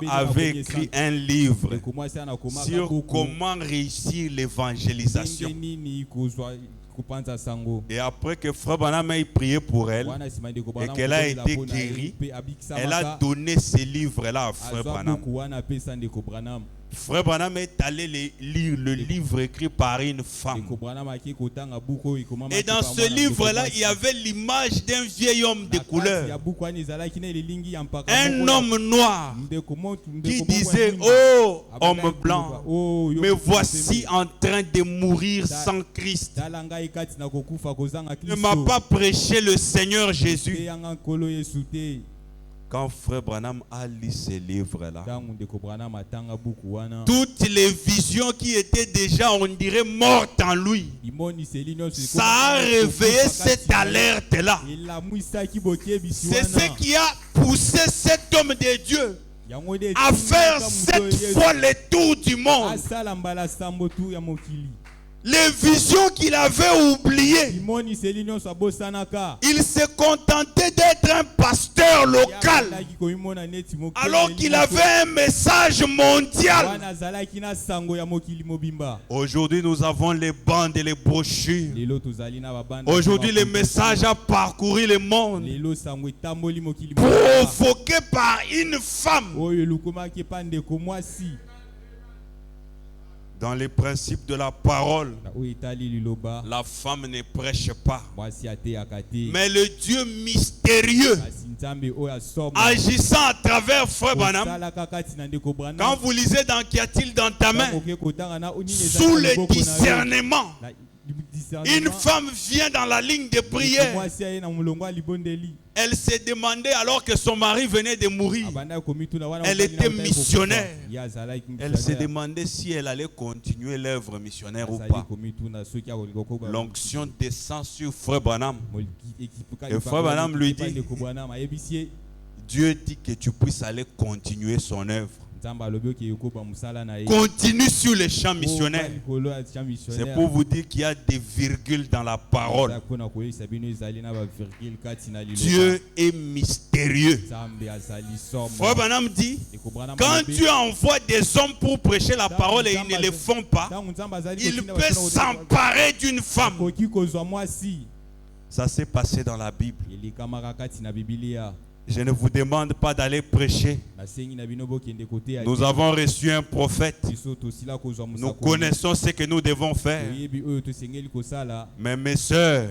avait écrit un livre sur comment réussir l'évangélisation. Et après que Frère Branham ait prié pour elle et qu'elle a été guérie, elle a donné ce livre-là à Frère Branham. Frère Branham est allé lire le livre écrit par une femme. Et dans ce livre-là, il y avait l'image d'un vieil homme de couleur. Un homme noir qui disait: oh, homme blanc, me voici en train de mourir sans Christ. Ne m'a pas prêché le Seigneur Jésus. Quand Frère Branham a lu ces livres-là, toutes les visions qui étaient déjà, on dirait, mortes en lui, ça a réveillé cette alerte-là. C'est ce qui a poussé cet homme de Dieu à faire 7 fois le tour du monde. Les visions qu'il avait oubliées, il se contentait d'être un pasteur local, alors qu'il avait un message mondial. Aujourd'hui, nous avons les bandes et les brochures. Aujourd'hui, le message a parcouru le monde, provoqué par une femme. Dans les principes de la parole, la femme ne prêche pas. Mais le Dieu mystérieux, agissant à travers Frère Branham, quand vous lisez dans Qu'y a-t-il dans ta main, sous le discernement, une femme vient dans la ligne de prière. Elle s'est demandé, alors que son mari venait de mourir, elle était missionnaire. Elle s'est demandé si elle allait continuer l'œuvre missionnaire ou pas. L'onction descend sur Frère Branham. Et Frère Branham lui dit: Dieu dit que tu puisses aller continuer son œuvre. Continue sur les champs missionnaires. C'est pour vous dire qu'il y a des virgules dans la parole. Dieu est mystérieux. Frère Branham dit: quand Dieu envoie des hommes pour prêcher la parole et ils ne le font pas, il peut s'emparer d'une femme. Ça s'est passé dans la Bible. Je ne vous demande pas d'aller prêcher. Nous avons reçu un prophète. Nous connaissons ce que nous devons faire. Mais mes sœurs,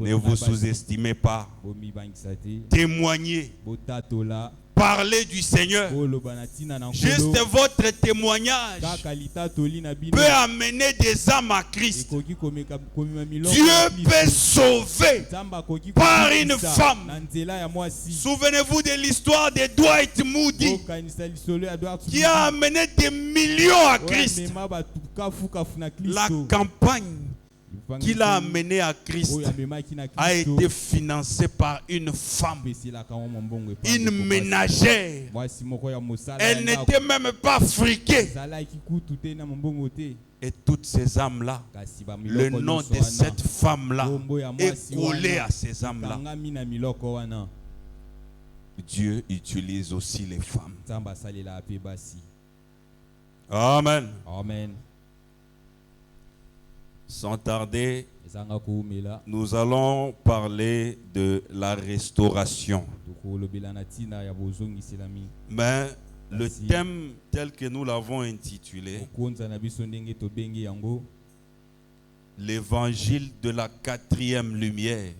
ne vous sous-estimez pas. Témoignez. Parlez du Seigneur. Juste votre témoignage peut amener des âmes à Christ. Dieu peut sauver par une femme. Souvenez-vous de l'histoire de Dwight Moody qui a amené des millions à Christ. La campagne qu'il a amené à Christ a été financée par une femme, une ménagère. Elle n'était même pas friquée. Et toutes ces âmes-là, le nom de cette femme-là est collé à ces âmes-là. Dieu utilise aussi les femmes. Amen. Amen. Sans tarder, nous allons parler de la restauration. Mais le thème tel que nous l'avons intitulé, l'évangile de la 4e lumière.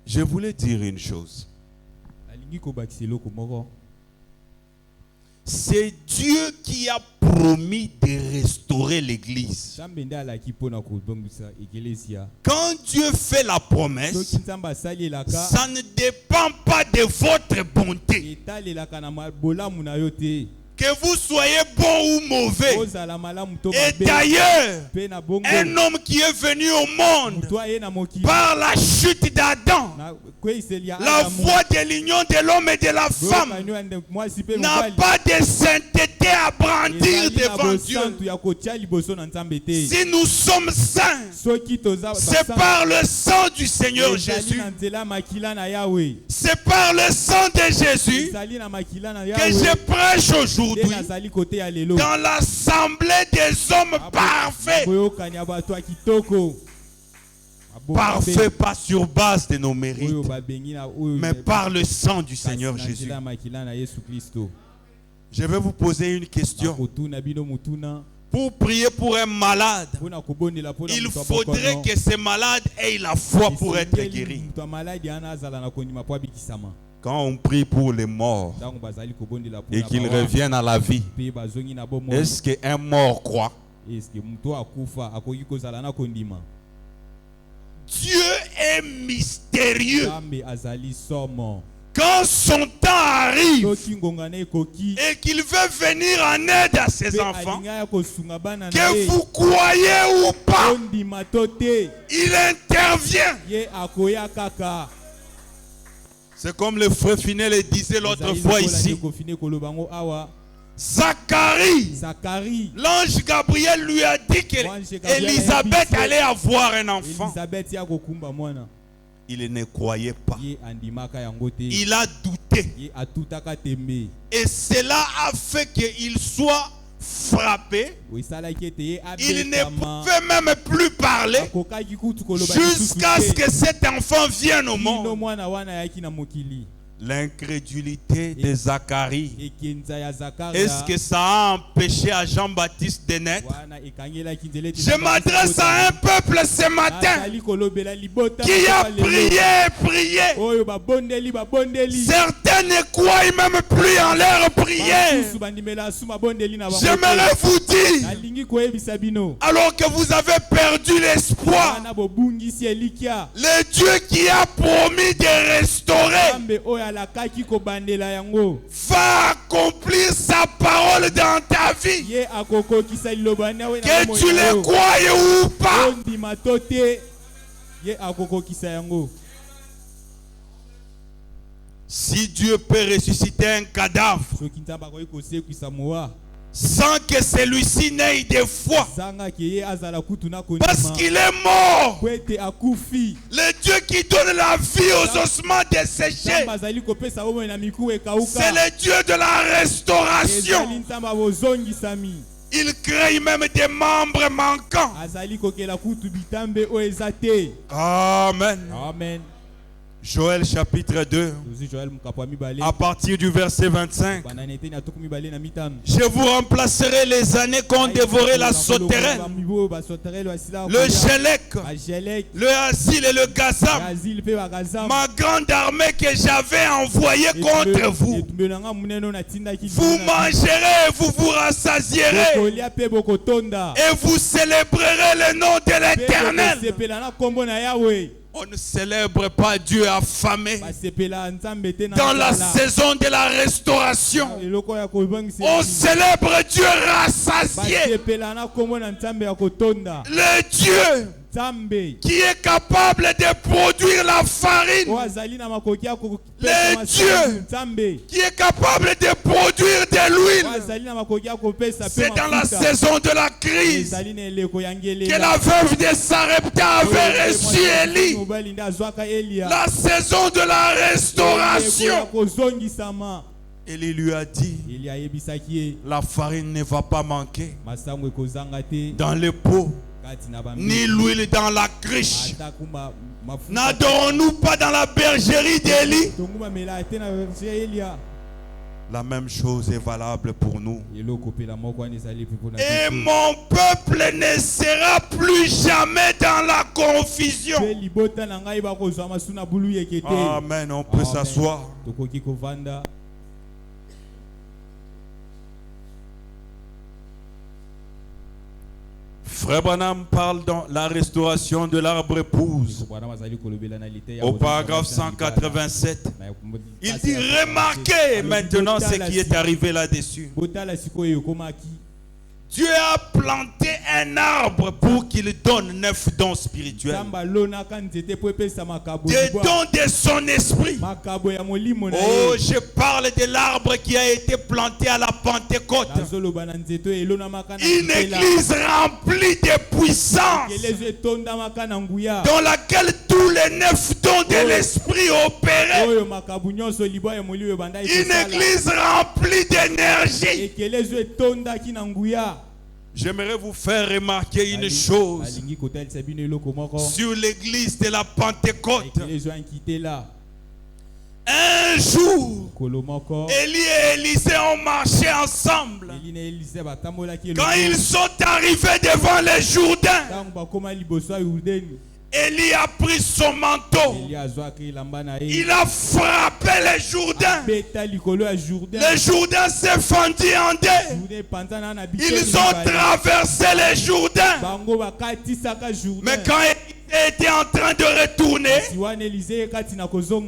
Je voulais dire une chose. C'est Dieu qui a promis de restaurer l'église. Quand Dieu fait la promesse, ça ne dépend pas de votre bonté. Que vous soyez bon ou mauvais. Et d'ailleurs, un homme qui est venu au monde par la chute d'Adam, la voie de l'union de l'homme et de la femme, n'a pas de sainteté à brandir devant Dieu. Si nous sommes saints, c'est par le sang du Seigneur Jésus. C'est par le sang de Jésus que je prêche aujourd'hui dans l'assemblée des hommes parfaits. Parfait, pas sur base de nos mérites, mais par le sang du Seigneur Jésus. Je vais vous poser une question. Pour prier pour un malade, il faudrait que ce malade ait la foi pour être guéri. Quand on prie pour les morts et qu'ils reviennent à la vie, est-ce qu'un mort croit? Dieu est mystérieux. Quand son temps arrive et qu'il veut venir en aide à ses enfants, que vous croyez ou pas, il intervient. C'est comme le frère Finel le disait l'autre fois ici. Zacharie, l'ange Gabriel lui a dit qu'Élisabeth allait avoir un enfant. Il ne croyait pas. Il a douté. Et cela a fait qu'il soit frappé. Il ne pouvait même plus parler jusqu'à ce que cet enfant vienne au monde. L'incrédulité de Zacharie, est-ce que ça a empêché à Jean-Baptiste de naître? Je m'adresse à un peuple ce matin qui a prié. Certains ne croient même plus en leur prière. J'aimerais vous dire, alors que vous avez perdu l'espoir, le Dieu qui a promis de restaurer va accomplir sa parole dans ta vie. Que tu le crois ou pas. Si Dieu peut ressusciter un cadavre sans que celui-ci n'ait de foi, parce qu'il est mort, le Dieu qui donne la vie aux ossements desséchés, c'est le Dieu de la restauration. Il crée même des membres manquants. Amen. Amen. Joël chapitre 2, à partir du verset 25. Je vous remplacerai les années qu'ont dévoré la sauterelle, le Gélec, le Asile et le Gazam, ma grande armée que j'avais envoyée contre vous. Vous mangerez et vous vous rassasierez, et vous célébrerez le nom de l'Éternel. On ne célèbre pas Dieu affamé dans la saison de la restauration. On célèbre Dieu rassasié. Le Dieu qui est capable de produire la farine. Le Dieu qui est capable de produire de l'huile. C'est dans la saison de la crise que la veuve de Sarepta avait reçu Élie. La saison de la restauration. Élie lui a dit, la farine ne va pas manquer dans le pot, ni l'huile dans la cruche. N'adorons-nous pas dans la bergerie d'Élie? La même chose est valable pour nous. Et mon peuple ne sera plus jamais dans la confusion. Amen. On peut s'asseoir. Frère Branham parle dans la restauration de l'arbre épouse. Au paragraphe 187, il dit remarquez maintenant ce qui est arrivé là-dessus. Dieu a planté un arbre pour qu'il donne 9 dons spirituels. Des dons de son esprit. Oh, je parle de l'arbre qui a été planté à la Pentecôte. Une église remplie de puissance, dans laquelle tous les 9 dons de l'esprit opéraient. Une église remplie d'énergie. J'aimerais vous faire remarquer une chose sur l'église de la Pentecôte. Un jour, Élie et Élisée ont marché ensemble. Quand ils sont arrivés devant le Jourdain, Élie a pris son manteau. Il a frappé le Jourdain. Le Jourdain s'est fendu en deux. Ils ont traversé le Jourdain. Mais quand Élie était en train de retourner,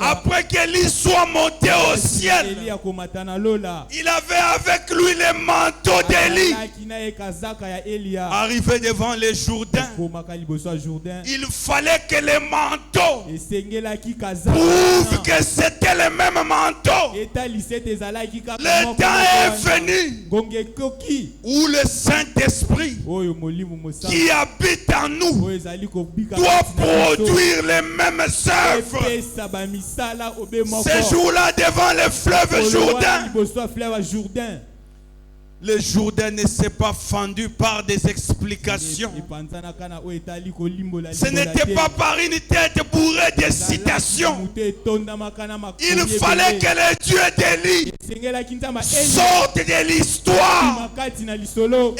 après qu'Élie soit monté au ciel, il avait avec lui le manteau d'Élie. Arrivé devant le Jourdain, il fallait que le manteau prouve que c'était le même manteau. Le temps est venu où le Saint-Esprit qui habite en nous doit produire les mêmes œuvres. Ce jour-là, devant le fleuve Jourdain, le Jourdain ne s'est pas fendu par des explications. Ce n'était pas par une tête bourrée de citations. Il fallait que le Dieu d'Élie sorte de l'histoire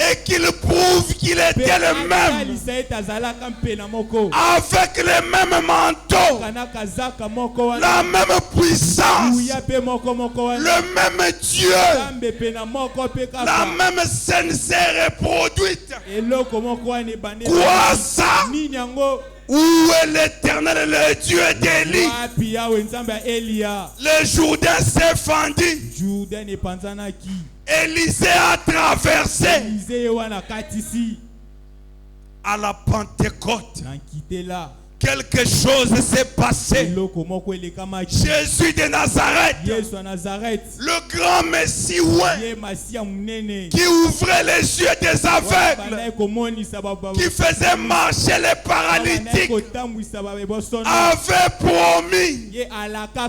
et qu'il prouve qu'il était le même, avec le même manteau, la même puissance, le même Dieu, la même scène s'est reproduite. Quoi ça? Où est l'Éternel, le Dieu d'Élie? Le Jourdain s'est fendu. Élisée a traversé. À la Pentecôte, quelque chose s'est passé. Jésus de Nazareth, le grand Messie, qui ouvrait les yeux des aveugles, qui faisait marcher les paralytiques, avait promis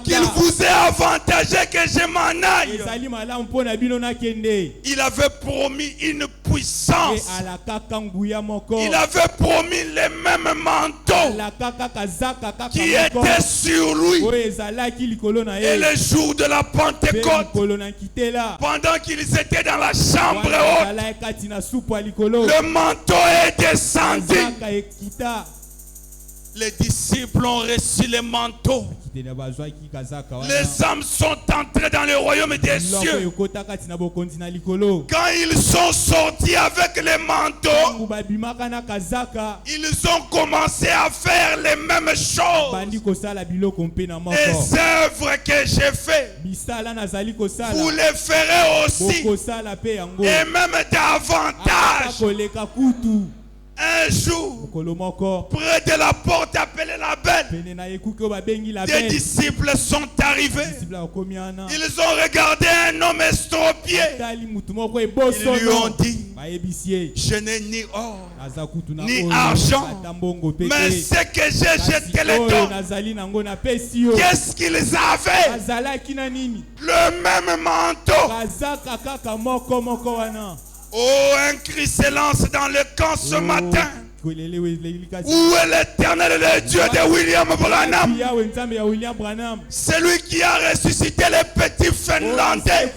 qu'il vous est avantagé que je m'en aille. Il avait promis une puissance. Il avait promis les mêmes manteaux qui était sur lui. Et le jour de la Pentecôte, pendant qu'ils étaient dans la chambre haute, le manteau est descendu. Les disciples ont reçu le manteau. Les âmes sont entrées dans le royaume des cieux. Quand ils sont sortis avec les manteaux, ils ont commencé à faire les mêmes choses. Les œuvres que j'ai faites, vous les ferez aussi, et même davantage. Un jour, près de la porte appelée la Belle, des disciples sont arrivés. Ils ont regardé un homme estropié. Ils lui ont dit: je n'ai ni or ni argent, mais ce que j'ai, je te le donne. Qu'est-ce qu'ils avaient? Le même manteau. Oh, un cri s'élance dans le camp ce matin. Où est l'Éternel, le Dieu de William Branham? Celui qui a ressuscité les petits Finlandais.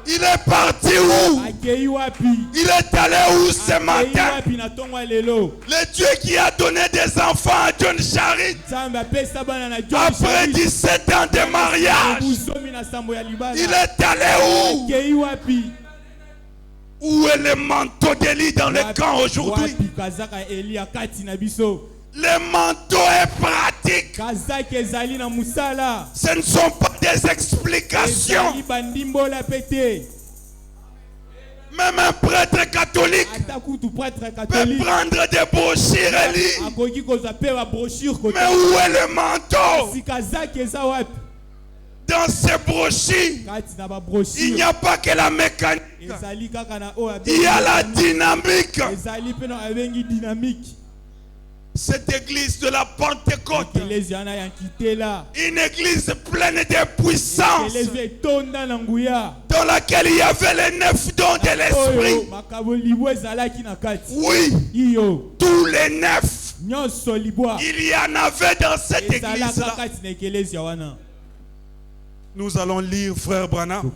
Il est parti où? Il est allé où ce matin? Le Dieu qui a donné des enfants à John Charit après 17 ans de mariage. Il est allé où? Où est le manteau d'Élie dans le camp aujourd'hui? Le manteau est pratique. Ce ne sont pas des explications. Même un prêtre catholique peut prendre des brochures et lire. Mais où est le manteau? Dans ces brochures, il n'y a pas que la mécanique. Il y a la dynamique. Cette église de la Pentecôte, une église pleine de puissance, dans laquelle il y avait les 9 dons de l'esprit. Oui, tous les 9, il y en avait dans cette église-là. Nous allons lire, frère Branham.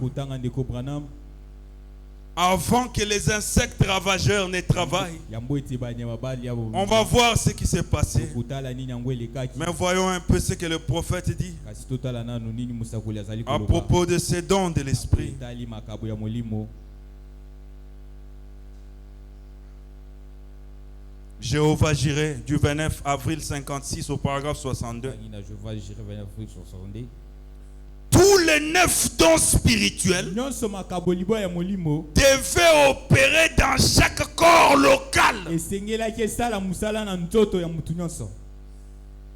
Avant que les insectes ravageurs ne travaillent, on va voir ce qui s'est passé. Mais voyons un peu ce que le prophète dit à propos de ces dons de l'esprit. Jéhovah Jireh, du 29 avril 56 au paragraphe 62. Tous les 9 dons spirituels devaient opérer dans chaque corps local.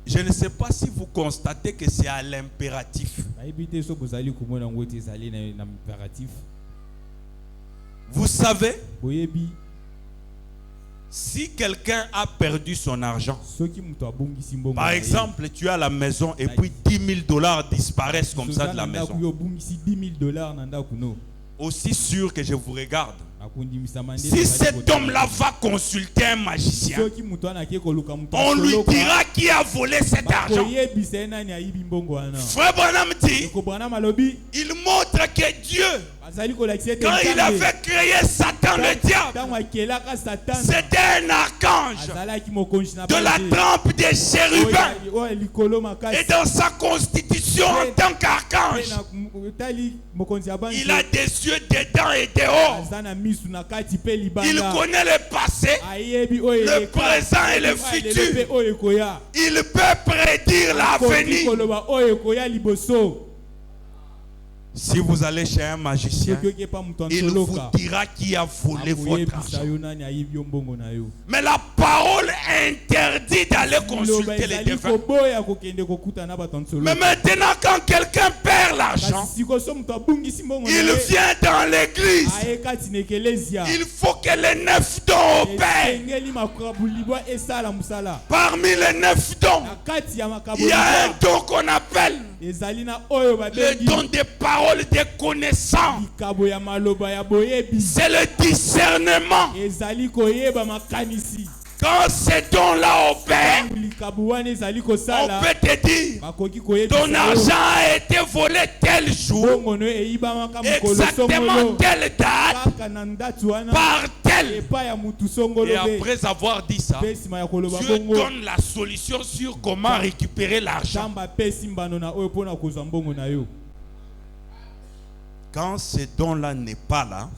Je ne sais pas si vous constatez que c'est à l'impératif. Vous savez, si quelqu'un a perdu son argent, par exemple, tu as la maison et puis $10,000 disparaissent comme ça de la maison, aussi sûr que je vous regarde, si cet homme-là va consulter un magicien, on lui dira qui a volé cet argent. Frère Branham dit, il montre que Dieu, quand il avait créé Satan le diable, c'était un archange de la trempe des chérubins. Et dans sa constitution en tant qu'archange, il a des yeux dedans et dehors. Il connaît le passé, le présent et le futur. Il peut prédire l'avenir. Si vous allez chez un magicien, il vous dira qui a volé votre argent. Mais la parole interdit d'aller consulter les défunts. Mais maintenant, quand quelqu'un perd l'argent, il vient dans l'église. Il faut que les 9 dons opèrent. Parmi les 9 dons, il y a un don qu'on appelle le don des paroles de connaissance. C'est le discernement. Quand ces dons-là opèrent, on peut te dire, ton argent a été volé tel jour, exactement telle date, par tel. Et après avoir dit ça, Dieu donne la solution sur comment récupérer l'argent. Quand ce don-là n'est pas là,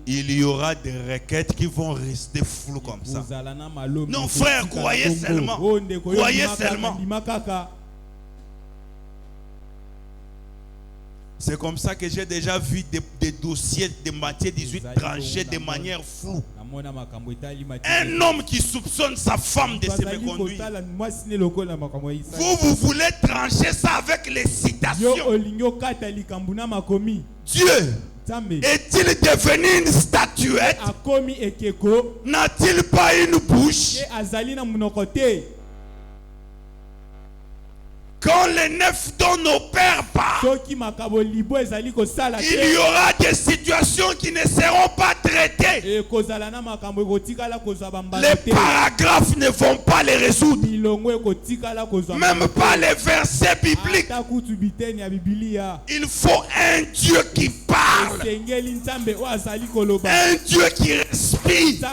il y aura des requêtes qui vont rester floues comme ça. Non, frère, croyez seulement. Croyez seulement. C'est comme ça que j'ai déjà vu des dossiers de Matthieu 18 tranchés de manière floue. Un homme qui soupçonne sa femme de se méconduire. Vous voulez trancher ça avec les citations. Dieu est-il devenu une statuette? N'a-t-il pas une bouche? Quand les 9 dons n'opèrent pas, il y aura des situations qui ne seront pas traitées. Les paragraphes ne vont pas les résoudre. Même pas les versets bibliques. Il faut un Dieu qui parle. Un Dieu qui respire.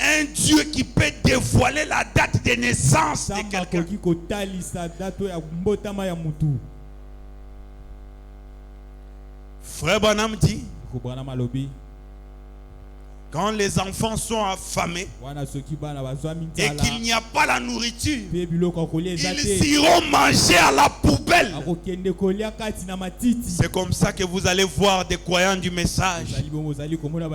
Un Dieu qui peut dévoiler la date de naissance de quelqu'un. Frère Branham dit, quand les enfants sont affamés et qu'il n'y a pas la nourriture, ils iront manger à la poubelle cervelle. C'est comme ça que vous allez voir des croyants du message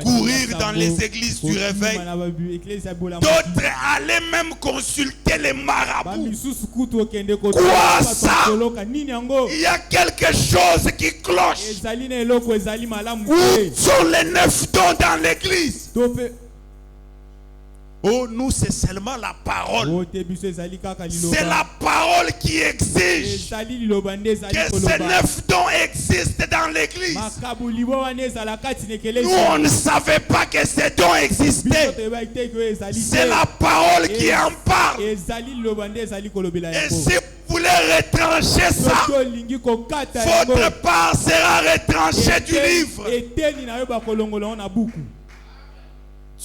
courir dans les églises du réveil. D'autres allaient même consulter les marabouts. Quoi ça? Il y a quelque chose qui cloche. Où sont les 9 dons dans l'église? Oh, nous, c'est seulement la parole. C'est la parole qui exige que ces 9 dons existent dans l'église. Nous, on ne savait pas que ces dons existaient. C'est la parole qui en parle. Et si vous voulez retrancher ça, votre part sera retranchée du livre.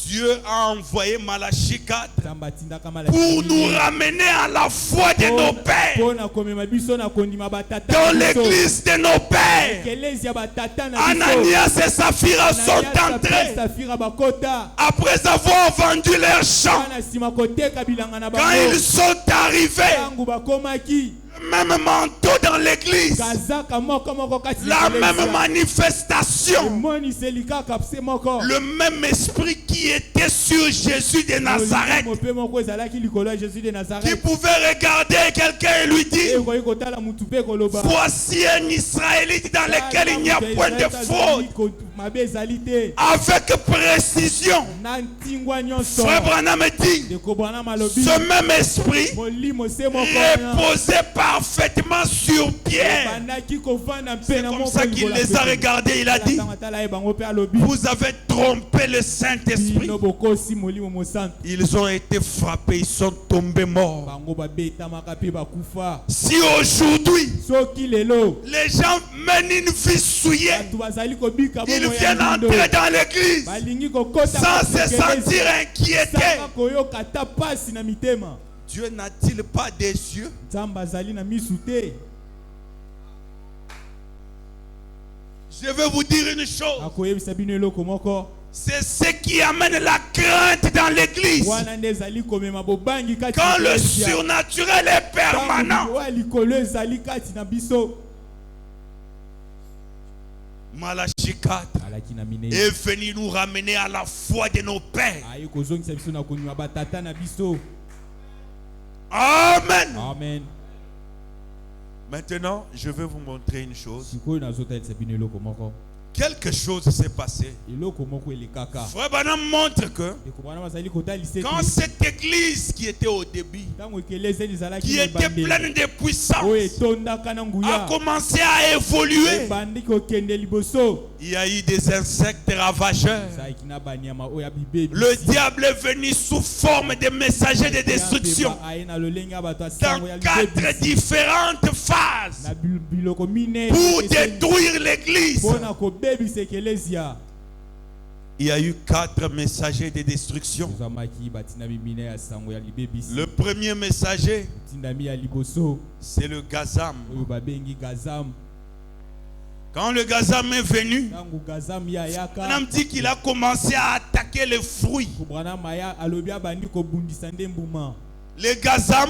Dieu a envoyé Malachie 4 pour nous ramener à la foi de nos pères, dans l'église de nos pères. Ananias et Saphira sont entrés après avoir vendu leurs champs. Quand ils sont arrivés, même manteau dans l'église, la même manifestation, le même esprit qui était sur Jésus de Nazareth, qui pouvait regarder quelqu'un et lui dire: voici un Israélite dans lequel il n'y a point de faute. Avec précision, Frère Branham dit, ce même esprit reposait parfaitement sur Pierre. C'est comme ça qu'il les a regardés. Il a dit: vous avez trompé le Saint-Esprit. Ils ont été frappés, ils sont tombés morts. Si aujourd'hui les gens mènent une vie souillée, ils viennent entrer dans l'église sans se sentir inquiétés. Dieu n'a-t-il pas des yeux? Je vais vous dire une chose. C'est ce qui amène la crainte dans l'église. Quand le surnaturel est permanent, Malachie 4 est venu nous ramener à la foi de nos pères. Amen. Amen. Maintenant, je vais vous montrer une chose. Quelque chose s'est passé. Frère Branham montre que quand cette église qui était au début, qui était pleine de puissance, a commencé à évoluer, il y a eu des insectes ravageurs. Le diable est venu sous forme de messager de destruction dans 4 différentes phases pour détruire l'église. Il y a eu 4 messagers de destruction. Le premier messager, c'est le Gazam. Quand le Gazam est venu, on a dit qu'il a commencé à attaquer les fruits. Le Gazam,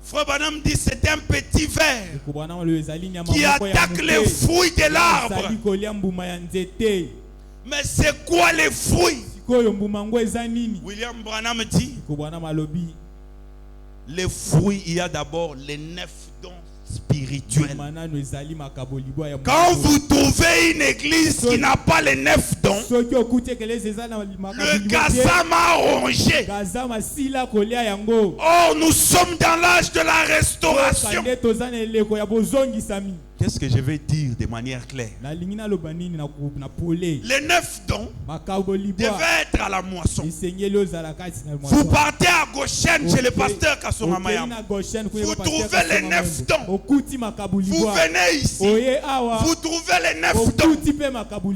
Frère Branham dit, c'est un petit ver qui attaque les fruits de l'arbre. Mais c'est quoi les fruits? William Branham dit, les fruits, il y a d'abord les 9 dons spirituels. Quand vous trouvez une église qui n'a pas les 9 dons, le Gazam a rongé. Oh, nous sommes dans l'âge de la restauration. Qu'est-ce que je vais dire de manière claire? Les 9 dons devaient être à la moisson. Vous partez à Goshen chez le pasteur Kassomamayam. Vous trouvez les 9 dons. Vous venez ici. Vous trouvez les 9 dons.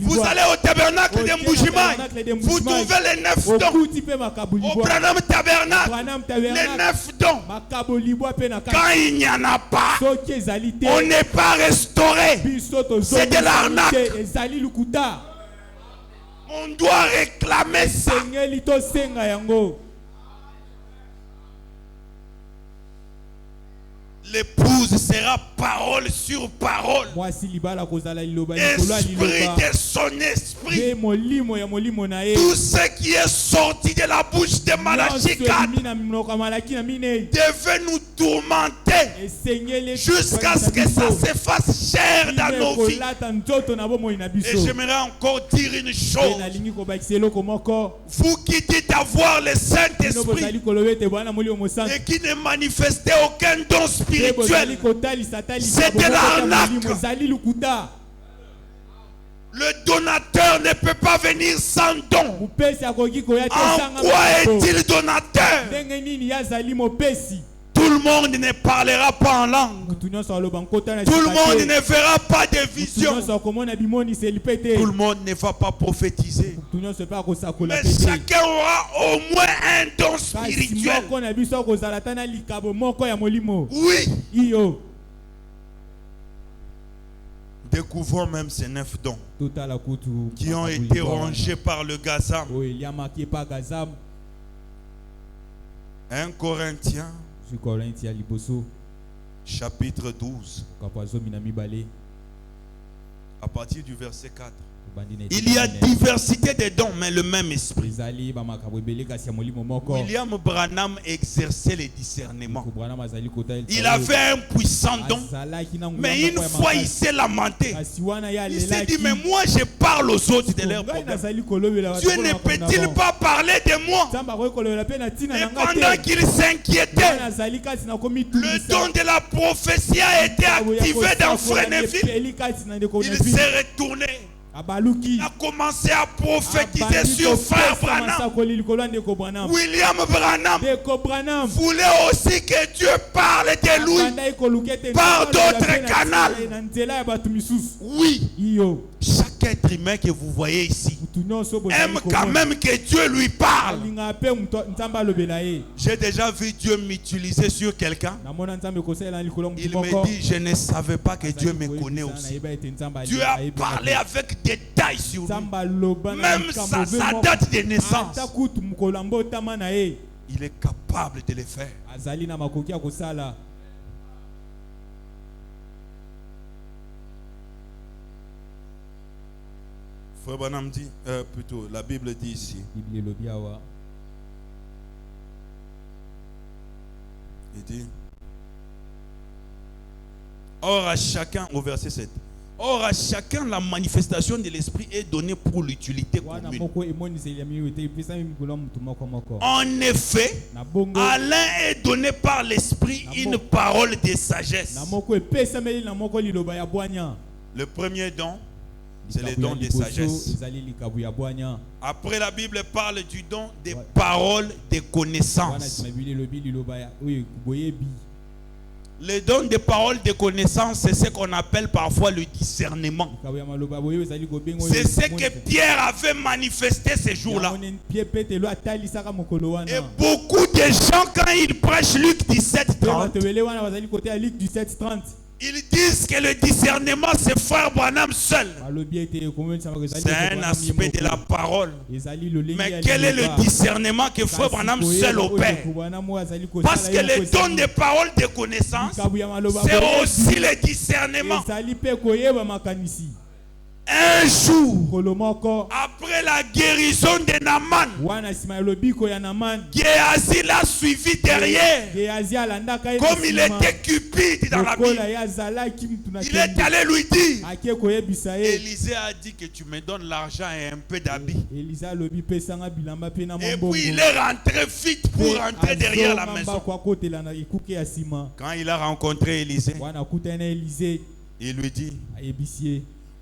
Vous allez au tabernacle de Mbujimaï. Vous trouvez les 9 dons. Au Branham tabernacle, les 9 dons. Quand il n'y en a pas, on n'est pas restauré. C'est de l'arnaque. On doit réclamer ça. l'épouse sera parole sur parole. Esprit de son esprit. Tout ce qui est sorti de la bouche de Malachie 4 devait nous tourmenter jusqu'à ce que ça se fasse chair dans nos vies. Et j'aimerais encore dire une chose. Vous qui dites avoir le Saint-Esprit et qui ne manifestez aucun don spirituel, c'est de l'arnaque. Le donateur ne peut pas venir sans don. En quoi est-il donateur? Tout le monde ne parlera pas en langue. Tout le monde ne verra pas de vision. Tout le monde ne va pas prophétiser. Mais chacun aura au moins un don spirituel. Oui. Découvrons même ces 9 dons qui ont été rongés par le gazam. 1 Corinthiens chapitre 12 à partir du verset 4. Il y a diversité de dons, mais le même esprit. William Branham exerçait le discernement. Il avait un puissant don, mais une fois il s'est lamenté. Il s'est dit, mais moi je parle aux autres de leurs problèmes. Dieu ne peut-il pas parler de moi? Et pendant qu'il s'inquiétait, le don de la prophétie a été activé dans Frénéville. Il s'est retourné. Il a commencé à prophétiser sur Frère Branham. William Branham voulait aussi que Dieu parle de lui par d'autres canaux. Oui. Chaque être humain que vous voyez ici aime quand même que Dieu lui parle. J'ai déjà vu Dieu m'utiliser sur quelqu'un. Il me dit, je ne savais pas que Dieu me connaît aussi. Dieu a parlé avec détail sur lui. Même sa date de naissance. Il est capable de le faire. Frère Branham dit, plutôt, la Bible dit ici. Il dit, or à chacun, au verset 7, or à chacun la manifestation de l'esprit est donnée pour l'utilité commune. En effet, à l'un est donné par l'esprit une parole de sagesse. Le premier don, c'est le don de sagesse. Après, la Bible parle du don des paroles de connaissance. Le don des paroles de connaissance, c'est ce qu'on appelle parfois le discernement. C'est ce que Pierre avait manifesté ces jours-là. Et beaucoup de gens, quand ils prêchent Luc 17:30, ils disent que le discernement, c'est Frère Branham seul. C'est un aspect de la parole. Mais quel est le discernement que Frère Branham seul opère? Parce que le don des paroles de connaissance, c'est aussi le discernement. Un jour, après la guérison de Naaman, Géasi l'a suivi derrière. Comme il était cupide dans la Bible, il est allé lui dire, Élisée a dit que tu me donnes l'argent et un peu d'habits. Et puis il est rentré vite pour rentrer derrière la maison. Quand il a rencontré Élisée, il lui dit,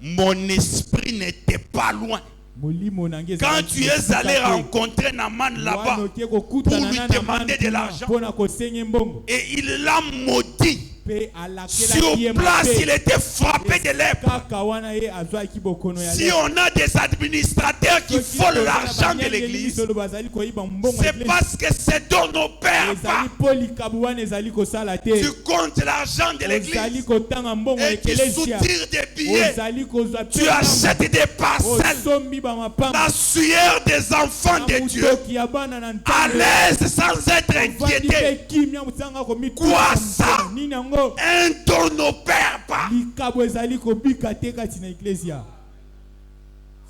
mon esprit n'était pas loin. Quand tu es allé rencontrer Naaman là-bas pour lui demander de l'argent, et il l'a maudit. Sur place, il était frappé de lèpre. Si on a des administrateurs qui volent l'argent de l'église, c'est parce que c'est dans nos pères. Tu comptes l'argent de l'église et tu soutires des billets. Tu achètes des parcelles. La sueur des enfants de Dieu, à l'aise sans être inquiété. Quoi ça? Un don n'opère pas.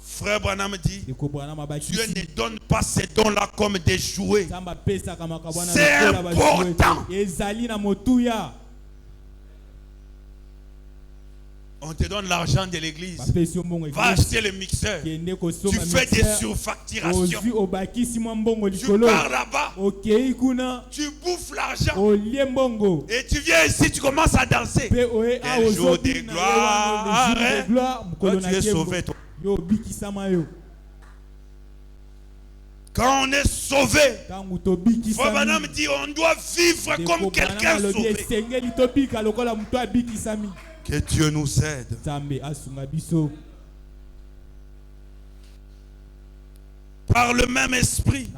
Frère Branham dit, Dieu ne donne pas ces dons-là comme des jouets. C'est important. On te donne l'argent de l'église. Va acheter le mixeur. Tu fais des surfacturations. Tu pars là-bas. Tu bouffes l'argent. Et tu viens ici, tu commences à danser. Quel jour de gloire. Toi, tu es sauvé, toi. Quand on est sauvé, Frère Branham dit on doit vivre comme quelqu'un sauvé. Que Dieu nous aide. Par le même esprit.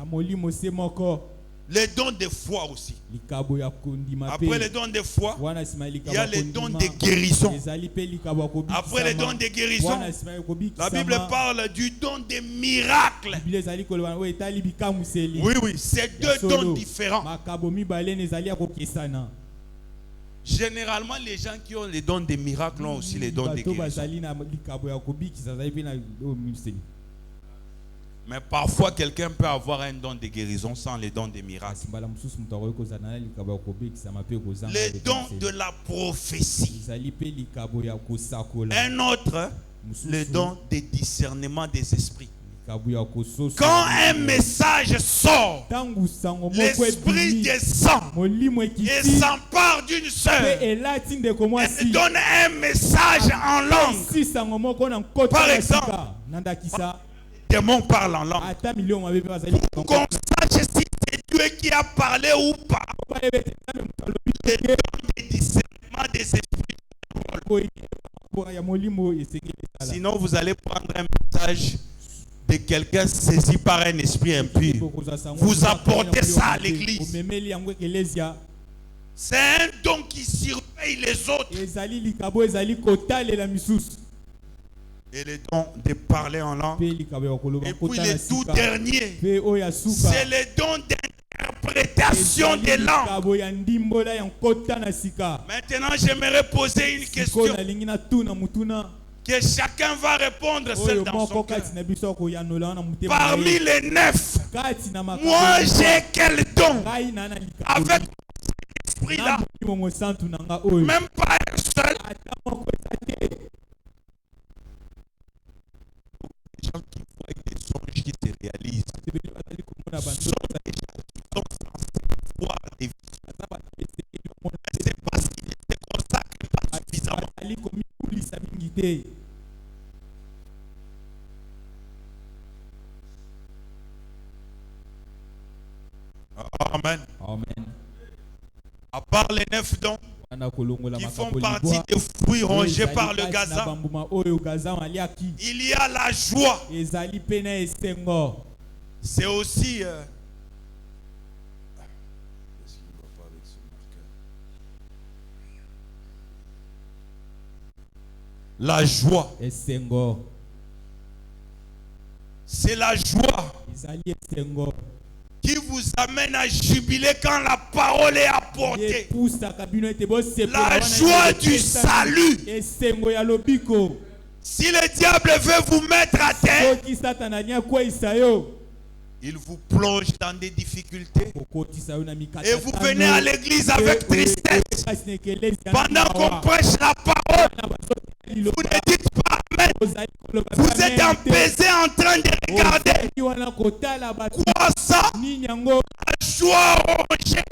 Les dons de foi aussi. Après les dons de foi, il y a les dons de guérison. Après les dons de guérison, la Bible parle du don des miracles. Oui, c'est deux dons différents. Généralement, les gens qui ont les dons des miracles ont aussi les dons de guérison. Mais parfois, quelqu'un peut avoir un don de guérison sans les dons des miracles. Les dons de la prophétie. Un autre, le don des discernements des esprits. Quand un message sort, l'esprit descend et s'empare d'une sœur et donne un message en langue. Par exemple, les démons parlent en langue. Pour qu'on sache si c'est Dieu qui a parlé ou pas. Les dons des discernements des esprits. Sinon, vous allez prendre un message de quelqu'un saisi par un esprit impur. Vous apportez ça à l'église. C'est un don qui surveille les autres. Et le don de parler en langue. Et puis le tout dernier, c'est le don d'interprétation des langues. Maintenant, j'aimerais poser une question que chacun va répondre seul dans son cœur. Parmi les 9, moi j'ai quel don avec cet esprit-là? Même pas un seul. Les gens qui voient des songes qui se réalisent sont des gens qui sont censés voir des visions. Mais c'est parce qu'ils ne se consacrent pas suffisamment. Amen. Amen. À part les 9 dons qui font partie des fruits rongés par le Gaza, il y a la joie. C'est aussi la joie. C'est la joie qui vous amène à jubiler quand la parole est apportée. La joie du salut. Si le diable veut vous mettre à terre, il vous plonge dans des difficultés. Et vous venez à l'église avec tristesse. Pendant qu'on prêche la parole, vous ne dites pas amen. Vous êtes empesé en train de regarder. Quoi ça? La joie rongée.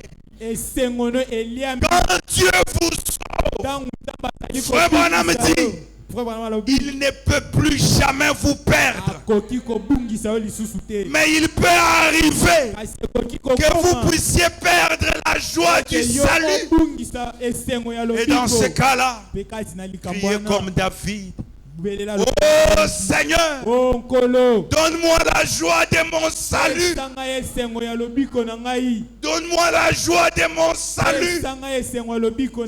Quand Dieu vous sauve, Frère Branham dit, il ne peut plus jamais vous perdre. Mais il peut arriver que vous puissiez perdre la joie du salut. Et dans ce cas-là, priez comme David. Oh Seigneur, donne-moi la joie de mon salut. Donne-moi la joie de mon salut.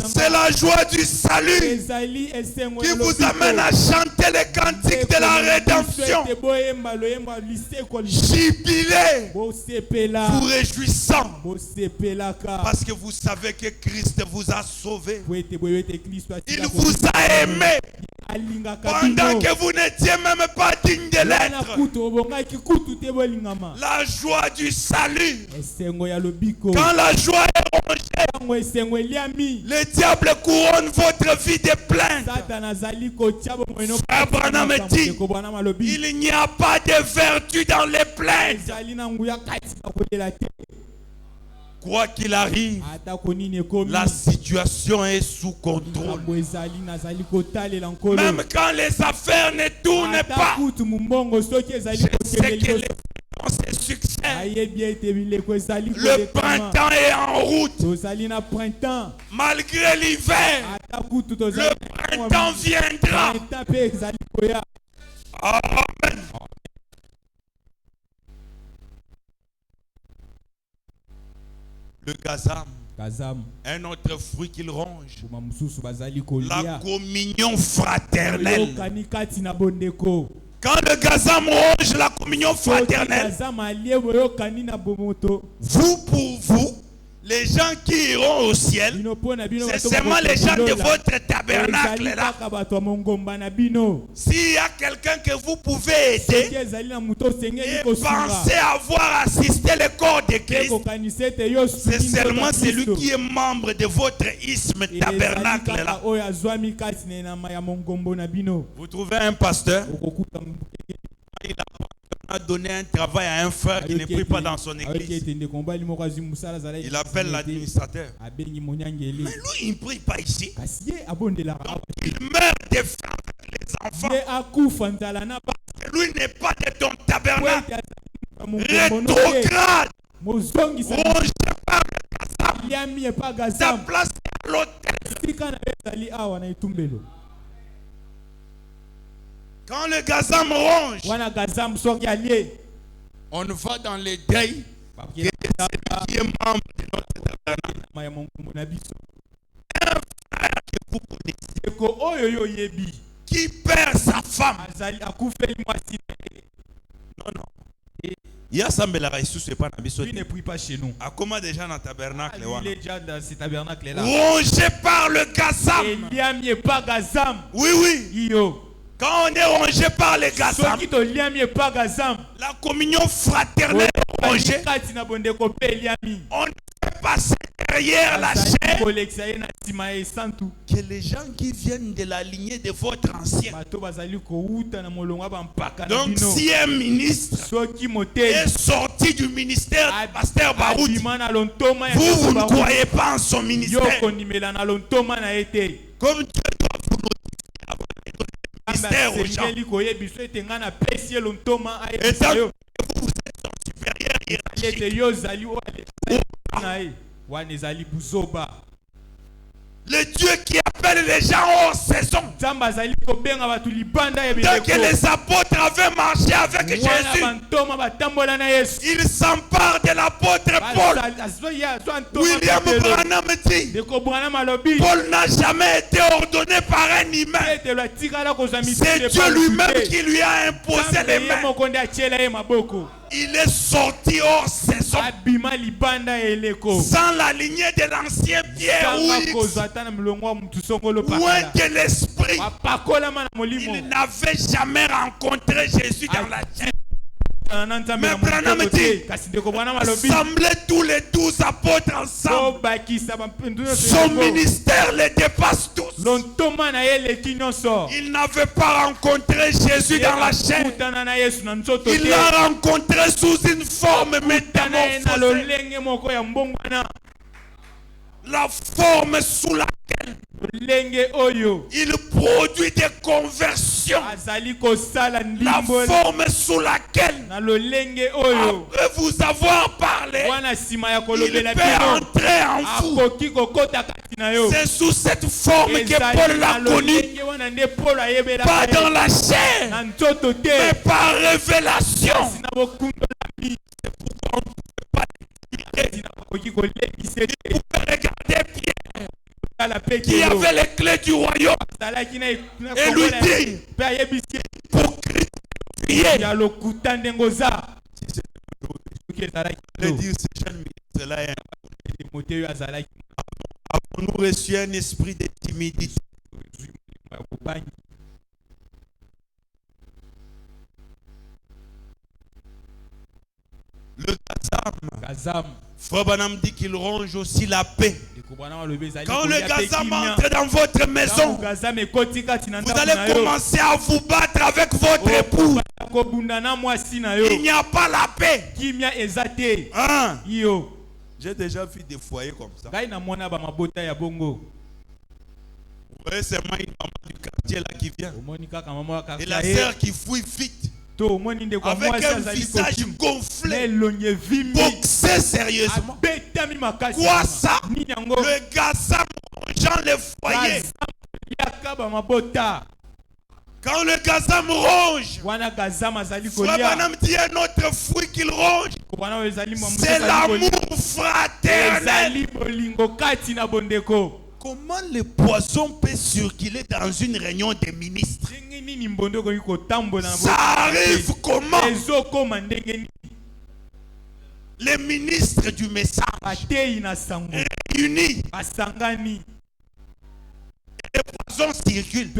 C'est la joie du salut qui vous amène à chanter les cantiques de la rédemption. Jubilez, vous réjouissant, parce que vous savez que Christ vous a sauvé. Il vous a aimé pendant que vous n'étiez même pas digne de l'être. La joie du salut. Quand la joie est rongée, le diable couronne votre vie de plainte. Frère Branham dit, il n'y a pas de vertu dans les plaintes. Quoi qu'il arrive, la situation est sous contrôle. Même quand les affaires ne tournent pas, je sais que les succès. Le printemps est en route. Malgré l'hiver, le printemps viendra. Amen. Le gazam, un autre fruit qu'il ronge, la communion fraternelle. Quand le gazam ronge la communion fraternelle, vous pour vous, les gens qui iront au ciel, c'est seulement les gens de votre tabernacle là. S'il y a quelqu'un que vous pouvez aider et pensez avoir assisté le corps de Christ, c'est seulement celui qui est membre de votre isthme tabernacle là. Vous trouvez un pasteur, il a donné un travail à un frère qui ne prie pas dans son église. Il appelle l'administrateur. Mais lui, il ne prie pas ici. Donc, il meurt de faim avec les enfants. Lui n'est pas de ton tabernacle. Rétrograde. Rongé par le gazam. Ta place est à l'hôtel. Quand le gazam ronge, on va dans les deuils. Qui est membre de notre tabernacle. Un frère que vous connaissez qui perd sa femme. Non. Il y a ça, mais la ressource n'est pas. Lui ne prie pas chez nous. À comment déjà dans le tabernacle? Il est déjà dans ce tabernacle-là. Rongé par le gazam. Oui. Quand on est rongé par les gazam, la communion fraternelle est rongée. On fait passer derrière la chair que les gens qui viennent de la lignée de votre ancien. Donc si un ministre est sorti du ministère du pasteur Baroudi, vous ne croyez pas en son ministère. Comme Dieu doit vous notifier mystère aux gens. Et tant que vous êtes en supérieur hiérarchique, le Dieu qui appelle les gens hors saison. Tant que les apôtres avaient marché avec Jésus, ils s'emparent de l'apôtre Paul. William Branham dit, Paul n'a jamais été ordonné par un humain. C'est Dieu lui-même qui lui a imposé les mains. Il est sorti hors saison, sans la lignée de l'ancien Pierre ou un de l'esprit. Il n'avait jamais rencontré Jésus dans la chair. Mais Branham dit, rassemblez tous les 12 apôtres ensemble. Son ministère les dépasse tous. Il n'avait pas rencontré Jésus dans la chair. Il l'a rencontré sous une forme métamorphosée. La forme sous laquelle il produit des conversions. La forme sous laquelle, après vous avoir parlé, il peut entrer en vous. C'est sous cette forme que Paul l'a connu. Pas dans la chair, mais par révélation. C'est pourquoi on ne peut pas l'expliquer. Il pouvait regarder Pierre, qui avait les clés du royaume, et lui dire, pour Christ, prier. Le dire, ce jeune ministre-là, avons-nous reçu un esprit de timidité? Le Gazam, Frère Branham dit qu'il ronge aussi la paix. Quand le Gazam entre dans votre maison, vous allez commencer à vous battre avec votre épouse. Il n'y a pas la paix. Hein? J'ai déjà vu des foyers comme ça. Vous voyez seulement une maman du quartier là qui vient. Et la sœur qui fouille vite. Avec un visage gonflé, boxé sérieusement. Quoi ça? Le Gazam rongeant les foyers. Quand le Gazam ronge, Frère Branham dit un autre fruit qu'il ronge, c'est l'amour fraternel. Comment le poison peut circuler dans une réunion des ministres? Ça arrive comment? Les ministres du message réunis, et le poison circule.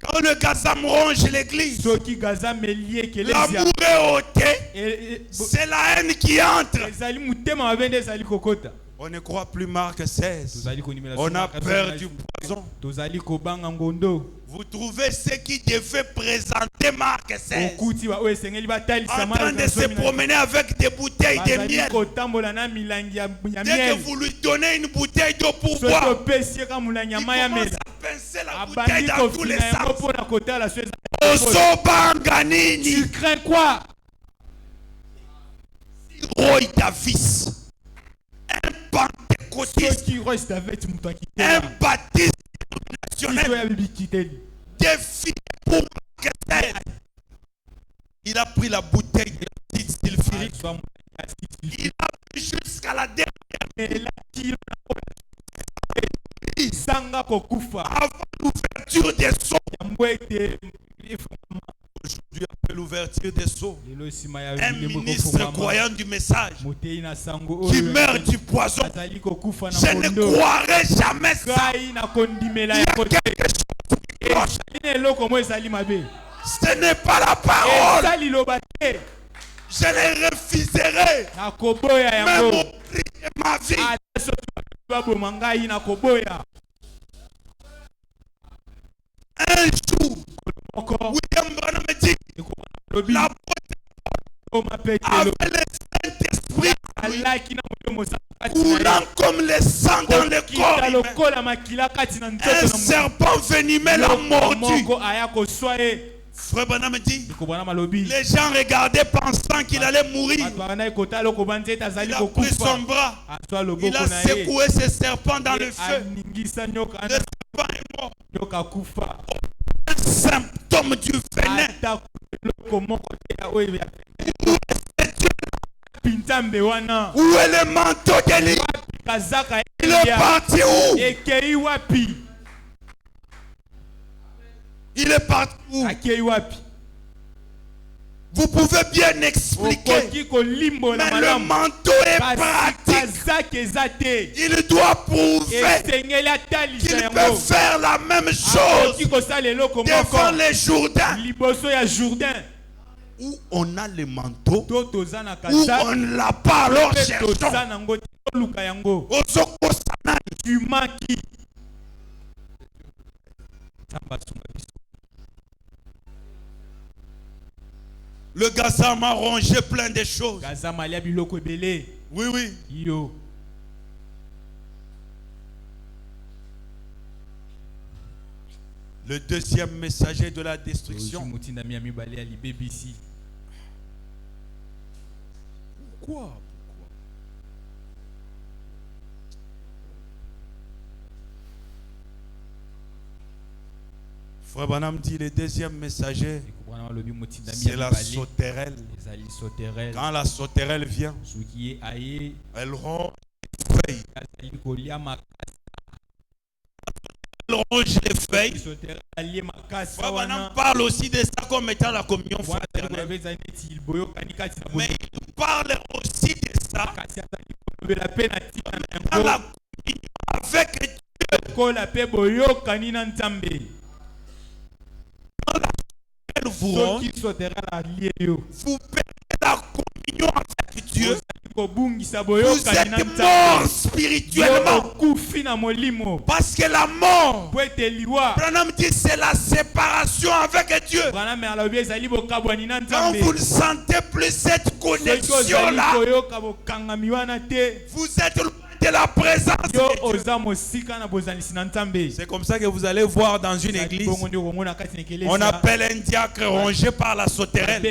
Quand le Gazam ronge l'église, l'amour est ôté, c'est la haine qui entre. On ne croit plus Marc 16. On a peur du poison. Vous trouvez ceux qui devaient présenter Marc 16 en train de se promener avec des bouteilles de miel. Dès que vous lui donnez une bouteille d'eau pour boire, il commence à pincer la bouteille dans tous les sens. Tu crains quoi? Roy Davis, un pentecôtiste, un baptiste national, défi pour Marc. Il a pris la bouteille de la petite sulfurique. Il a pris jusqu'à la dernière. Avant l'ouverture des seaux. Aujourd'hui, après l'ouverture des seaux, un ministre croyant du message qui meurt du poison, je ne croirais jamais ça. Il y a quelque chose qui cloche. Ce n'est pas la parole. Je les refuserai. Même mon prix et ma vie. Un jour, William Branham me dit, la beauté avec le Saint-Esprit coulant comme le sang dans le corps humain. Un serpent venimeux l'a mordu. Frère Branham me dit, les gens regardaient pensant qu'il allait mourir. Il a pris son bras, il a secoué ce serpent dans le feu. Le serpent est mort. Un symptôme du venin. Où est le manteau d'Élie? Il est parti où? Il est parti où? Vous pouvez bien expliquer, mais le manteau est pratique. Il doit prouver qu'il peut faire la même chose devant les Jourdains. Où on a le manteau, où on ne l'a pas, alors cherchons. Le Gazam a rongé plein de choses. Oui, oui. Le deuxième messager de la destruction. Pourquoi? Frère Branham dit le deuxième messager, c'est la sauterelle. Quand la sauterelle vient, elle ronge les feuilles. Elle ronge les feuilles. Frère Branham parle aussi de ça comme étant la communion fraternelle. Mais il parle aussi de ça dans la communion avec Dieu. Vous perdez la communion avec Dieu. Vous êtes mort spirituellement. Parce que la mort, Branham dit, c'est la séparation avec Dieu. Quand vous ne sentez plus cette connexion-là, vous êtes loin de la présence de Dieu. C'est comme ça que vous allez voir dans une église, on appelle un diacre rongé par la sauterelle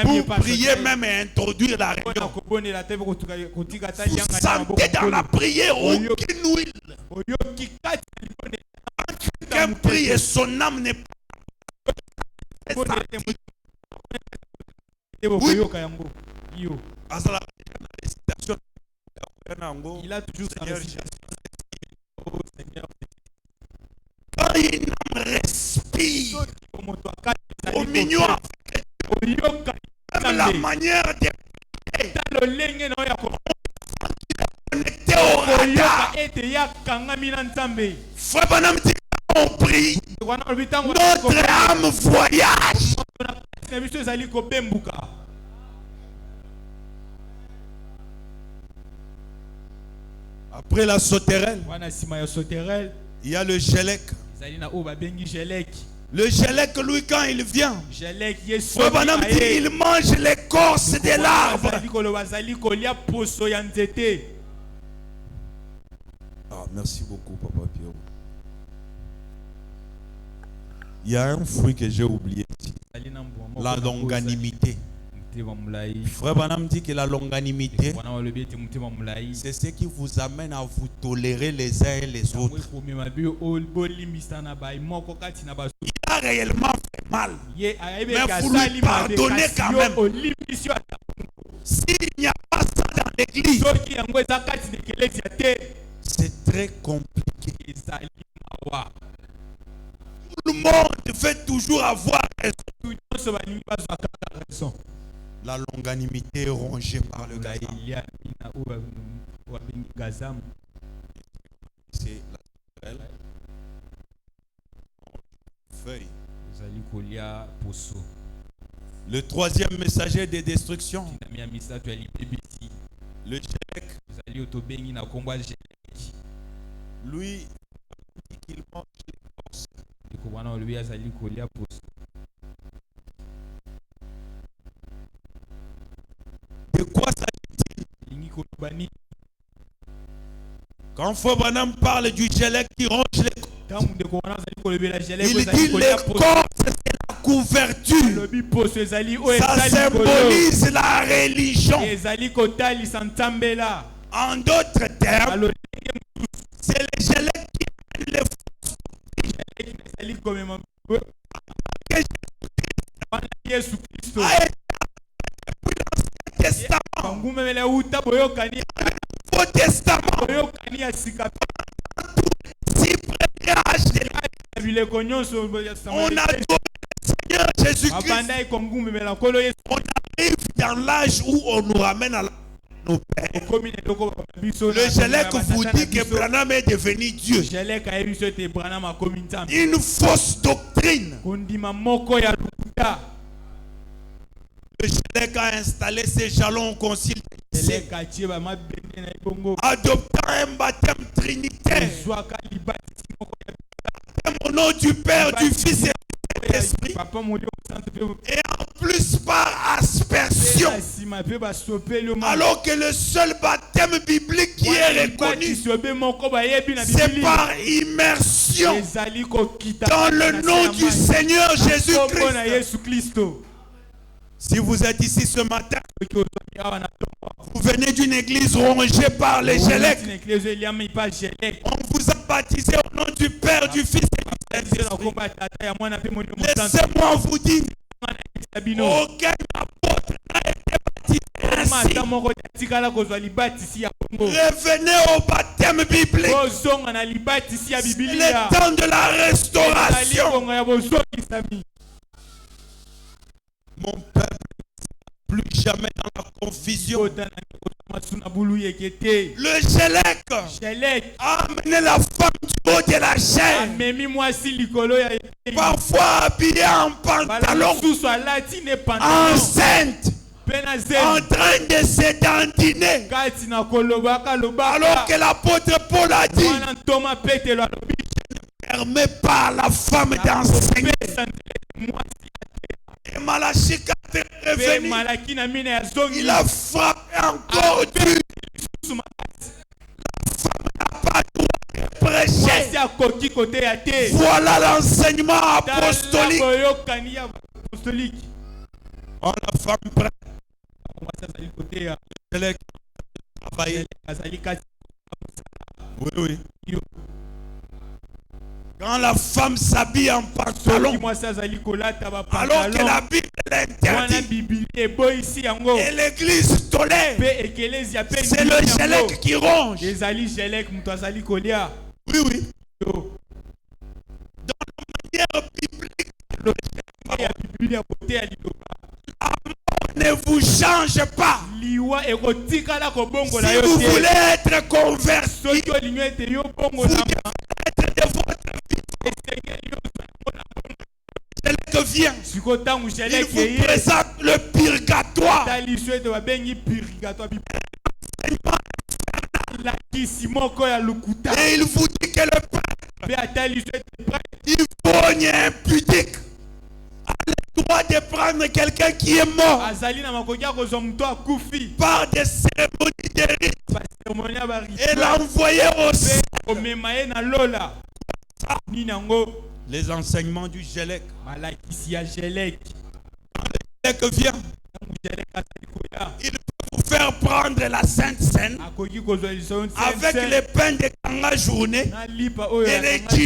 pour prier même et introduire la réunion. Vous sentez dans la prière aucune huile. Quelqu'un prie et son âme n'est pas. Il a toujours sa récitation. Quand une âme respire, communion avec la manière de connecter au radar. Frère Branham dit qu'on prie, notre âme voyage. Après la sauterelle, il y a le gélec. Le gélec, lui, quand il vient, Frère Branham dit il mange l'écorce de l'arbre. Ah, merci beaucoup, Papa Pierrot. Il y a un fruit que j'ai oublié ici. La longanimité. Frère Branham dit que la longanimité, c'est ce qui vous amène à vous tolérer les uns et les autres. Il a réellement fait mal, mais vous lui pardonnez quand même. S'il n'y a pas ça dans l'église, c'est très compliqué. Tout le monde veut toujours avoir raison. La longanimité est rongée par le gazam. C'est la feuille. Le troisième messager de destruction, le gélec. Lui, il mange l'écorce. De quoi s'agit-il? Quand Frère Branham parle du gélec qui ronge l'écorce, il dit l'écorce c'est la couverture. Ça symbolise la religion. En d'autres termes, c'est le gélec qui est le Testament. Nouveau Testament. On a donné le Seigneur Jésus-Christ. On arrive dans l'âge où on nous ramène à nos pères. Le gélec vous dit que Branham est devenu Dieu. Une fausse doctrine. Le gélec a installé ses jalons au concile, adoptant un baptême trinitaire. Au nom du Père, du Fils et de l'Esprit. Et en plus par aspersion. Alors que le seul baptême biblique qui est reconnu, c'est par immersion. confusion dans le nom du Seigneur Jésus-Christ. Si vous êtes ici ce matin, vous venez d'une église rongée par les Gélèques. On vous a baptisé au nom du Père, du Fils et du Saint-Esprit. Laissez-moi vous dire, aucun apôtre n'a été baptisé ainsi. Revenez au baptême biblique. C'est le temps de la restauration. Mon peuple, plus jamais dans la confusion. Le Gélèque a amené la femme du haut de la chair, parfois habillée en pantalon, enceinte, en train de se dandiner. Alors que l'apôtre Paul a dit, ne permet pas à la femme d'enseigner. Et Malachie 4 est revenu. Il a frappé encore dur. La femme n'a pas droit de prêcher. Voilà l'enseignement apostolique. Oh, la femme prête. Oui. Quand la femme s'habille en pantalon, alors que la Bible l'interdit, et l'église tolère, c'est le Gélèque qui ronge. Oui. Dans la manière biblique, ne vous change pas. Si vous voulez être converti, vous devez être de votre vie. Gélèque vient. Il vous présente le purgatoire. Et il vous dit que le prêtre, il faut impudique. Le droit de prendre quelqu'un qui est mort par des cérémonies de rite et l'envoyer au ciel. Les enseignements du Gélèque. Quand le Gélèque vient, il peut vous faire prendre la Sainte Seine avec les pains de Kanga journée et les kilos.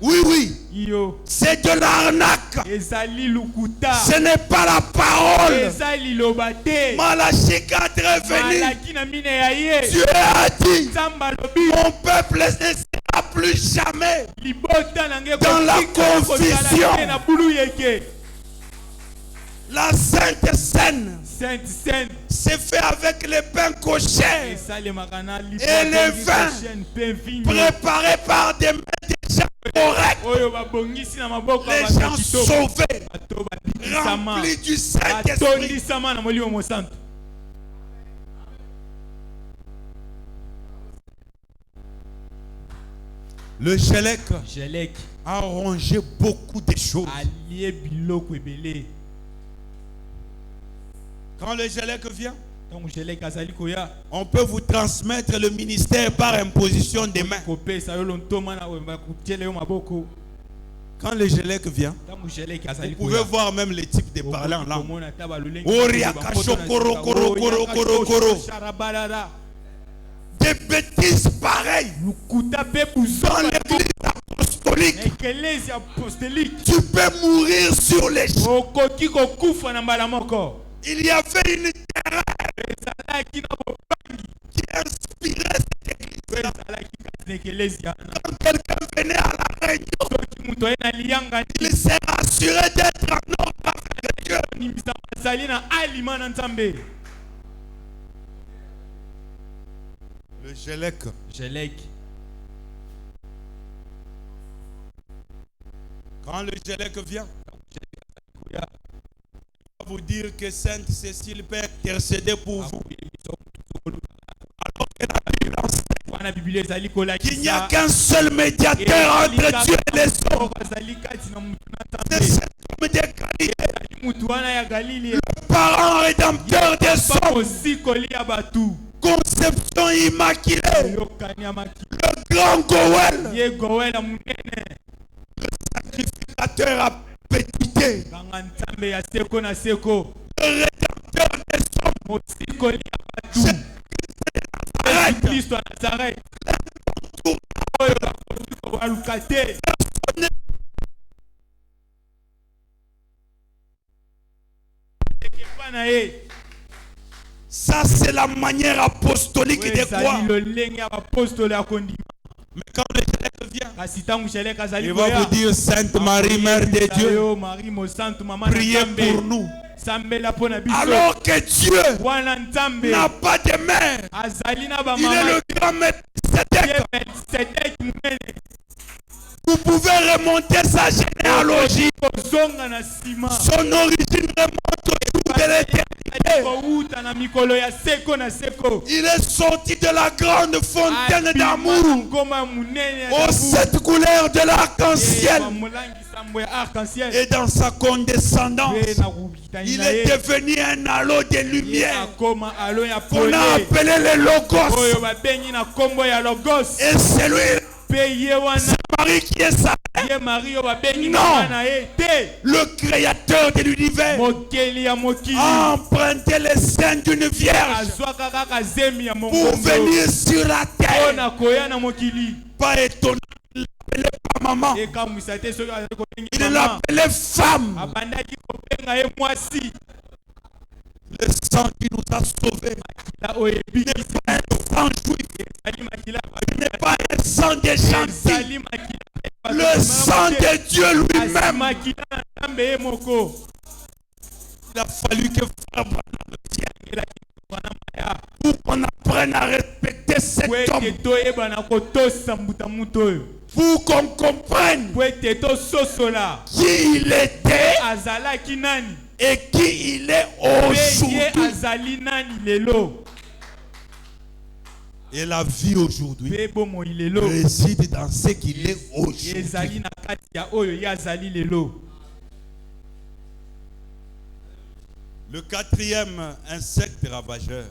Oui. C'est de l'arnaque. Ce n'est pas la parole. Malachie 4 est venu. Dieu a dit, mon peuple ne sera plus jamais dans la confusion. La Sainte Seine, c'est fait avec les pains koshers et les vins préparés par des gens corrects. Les gens sauvés, remplis du Saint-Esprit. Le Gélèque a rongé beaucoup de choses. Quand le Gélèque vient, on peut vous transmettre le ministère par imposition des mains. Quand le Gélèque vient, vous pouvez voir même les types de parlants là. Des bêtises pareilles dans l'église apostolique. Tu peux mourir sur les champs. Il y avait une terreur qui inspirait cette église. Quand quelqu'un venait à la réunion, il s'est assuré d'être en ordre avec Dieu. Le Gélèque. Quand le Gélèque vient, je vais vous dire que Sainte Cécile peut intercéder pour vous. Alors que la Bible enseigne qu'il n'y a qu'un seul médiateur entre Dieu et les hommes. C'est cet homme de Galilée, le parent rédempteur des hommes. Conception immaculée, Le grand Goël. Le sacrificateur a pétité. Le rédempteur des hommes. Jésus de Nazareth. Ça, c'est la manière apostolique de croire. Mais quand le Chelek vient, il va vous dire: Sainte Marie, Mère de Dieu, priez pour nous. Alors que Dieu n'a pas de mère, il est le grand Melchisédek. Vous pouvez remonter sa généalogie. Son origine remonte au jour de l'éternité. Il est sorti de la grande fontaine d'amour aux 7 couleurs de l'arc-en-ciel. Et dans sa condescendance, il est devenu un halo de lumière qu'on a appelé le Logos. Et c'est lui, c'est Marie qui est sa mère. Non, le créateur de l'univers a emprunté les seins d'une vierge pour venir sur la terre. Pas étonnant, il l'appelait pas maman, il l'appelait femme. Le sang qui nous a sauvés n'est pas un sang juif, n'est pas un sang des gentils. Le sang de Dieu lui-même. Il a fallu que Frère Branham vienne pour qu'on apprenne à respecter cet homme. Pour qu'on comprenne qui il était et qui il est aujourd'hui. Et la vie aujourd'hui réside dans ce qu'il est aujourd'hui. Le 4e insecte ravageur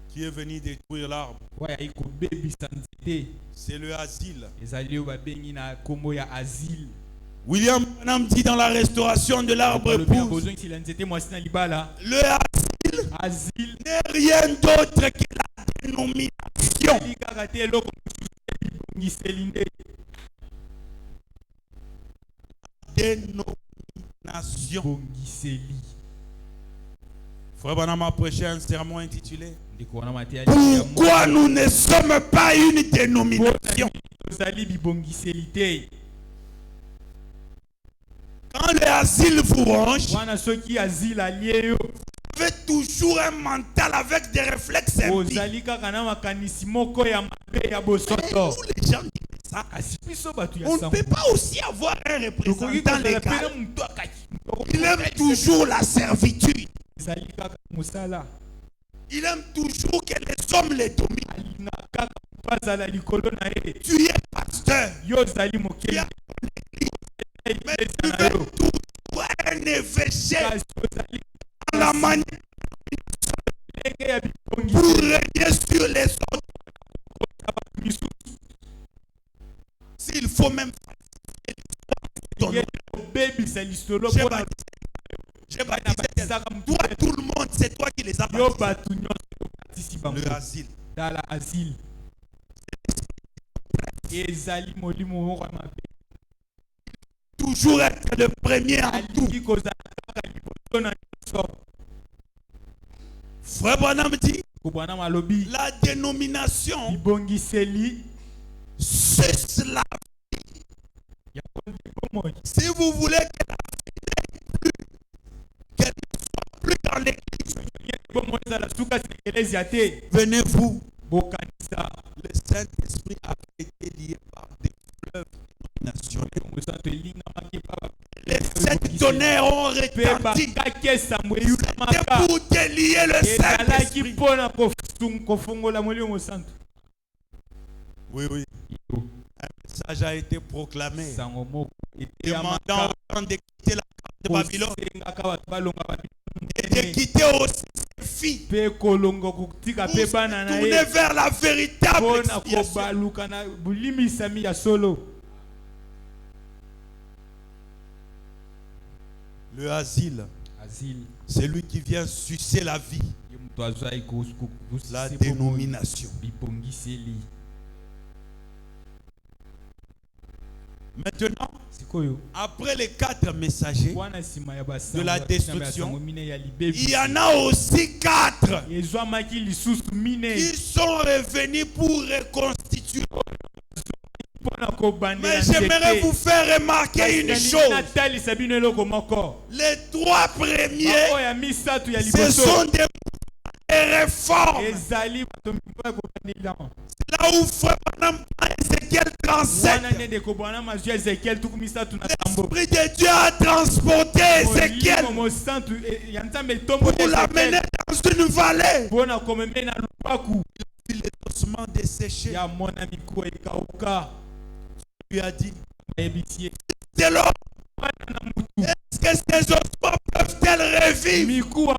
qui est venu détruire l'arbre, c'est le asile. William Branham dit dans la restauration de l'arbre épouse, le asile n'est rien d'autre que la dénomination. Dénomination. Frère Branham a prêché un sermon intitulé Pourquoi nous ne sommes pas une dénomination? Quand le asile vous ronge, vous avez toujours un mental avec des réflexes impies. Nous, les gens disent ça. On ne peut pas aussi avoir un représentant légal. Il aime toujours la servitude. Il aime toujours que les hommes les dominent. Tu es pasteur. Tu as mais tu veux toujours un évêché dans la manière pour régner sur les autres. S'il faut même j'ai baptisé toi, tout le monde, c'est toi qui les as baptisés. Le asile. Dans l'asile. Toujours être le premier en tout. Frère Branham dit la dénomination c'est cela. Si vous voulez qu'elle ne soit plus dans l'église, venez-vous. Le Saint-Esprit a été lié par des fleuves nationaux. Les 7 tonnerres ont retenti. C'était pour délier le Saint-Esprit. Oui, oui. Un message a été proclamé demandant aux gens de quitter la carte de Babylone et de quitter aussi filles. Tourner vers la véritable expiation. Le asile, c'est lui qui vient sucer la vie. La dénomination. Maintenant, après les 4 messagers de la destruction, il y en a aussi 4 qui sont revenus pour reconstituer. Mais j'aimerais vous faire remarquer une chose. Les 3 premiers, ce sont des réformes. Là où Frère Branham prend Ézéchiel 37, l'Esprit de Dieu a transporté Ézéchiel pour l'amener dans une vallée. Il est doucement desséché. Il lui a dit, c'est l'homme. Est-ce que ces ossements peuvent-elles revivre?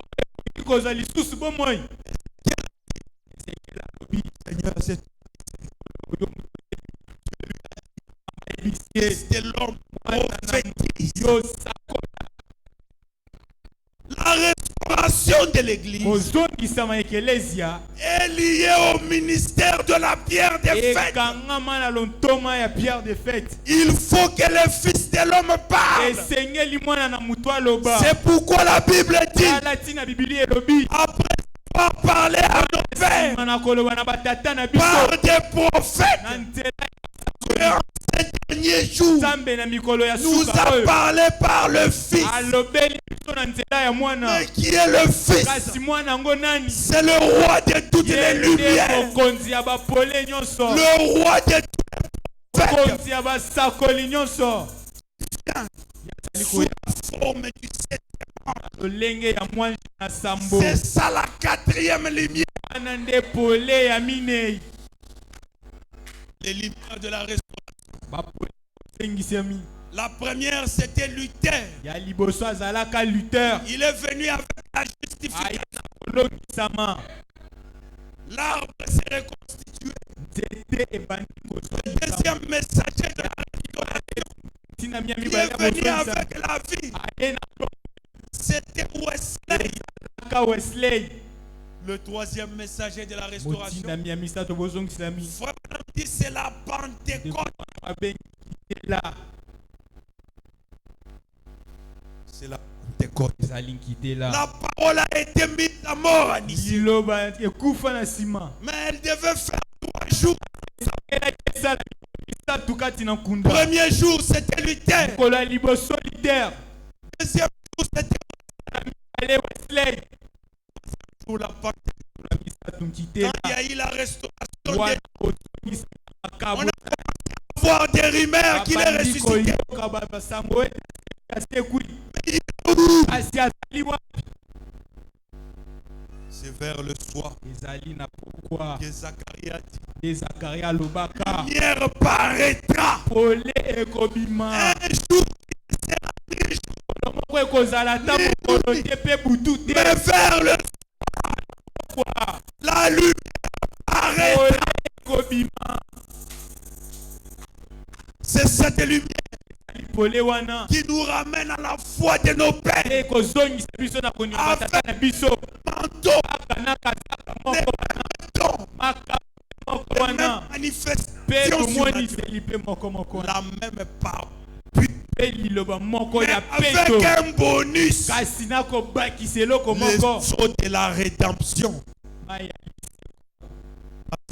Seigneur, c'est l'homme prophétique. La restauration de l'église est liée au ministère de la pierre des fêtes. Il faut que le Fils de l'homme parle. C'est pourquoi la Bible dit, après avoir parlé à nos pères par des prophètes, en ces derniers jours, nous a parlé par le Fils. Mais qui est le Fils? C'est le roi de toutes les lumières, le roi de toutes les prophètes, sous la forme du septième. C'est ça la 4e lumière. Les lumières de la restauration. La première, c'était Luther. Il est venu avec la justification. L'arbre s'est reconstitué. Le deuxième messager de la restauration, il est venu avec la vie. C'était Wesley. Le 3e messager de la restauration, Frère dit, c'est la Pentecôte. C'est la Pentecôte. La parole a été mise à mort à Nissi. Mais elle devait faire 3 jours. Premier jour, c'était Luther. Deuxième jour, c'était Wesley. Pour la Pentecôte. Quand il y a eu la restauration, on a commencé à voir des rumeurs qu'il est ressuscité. C'est vers le soir que Zacharie a dit, lumière paraîtra. Un jour, mais vers le soir, la lumière paraîtra. C'est cette lumière qui nous ramène à la foi de nos pères. Avec manteau, les mêmes manifestations sur la même parole. Mais avec un bonus, le saut de la rédemption. Parce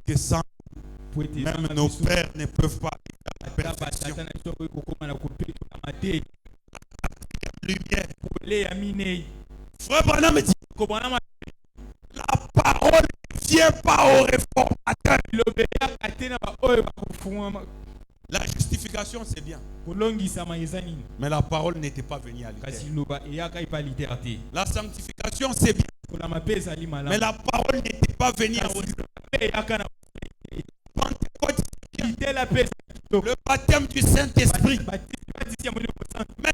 que sans même nos pères ne peuvent pas la perfection. Lumière. Frère Branham dit, la parole ne vient pas au réformateur. La justification, c'est bien. Mais la parole n'était pas venue à Luther. La sanctification, c'est bien. Mais la parole n'était pas venue à Luther. Pentecôte, le baptême du Saint-Esprit. Mais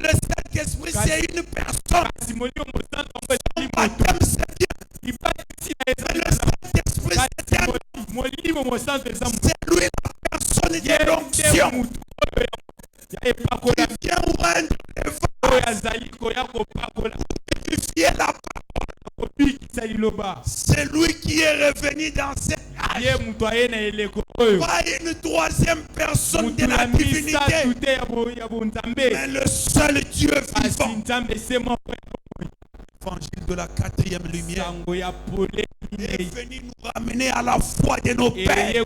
le Saint-Esprit, c'est une personne. Son baptême, c'est bien. Le Saint-Esprit, c'est lui la personne de l'onction. Il vient oindre les vents, purifier la parole. C'est lui qui est revenu dans cette âge. Pas une troisième personne de la divinité, mais le seul Dieu vivant. Évangile de la 4e lumière est venu nous ramener à la foi de nos pères.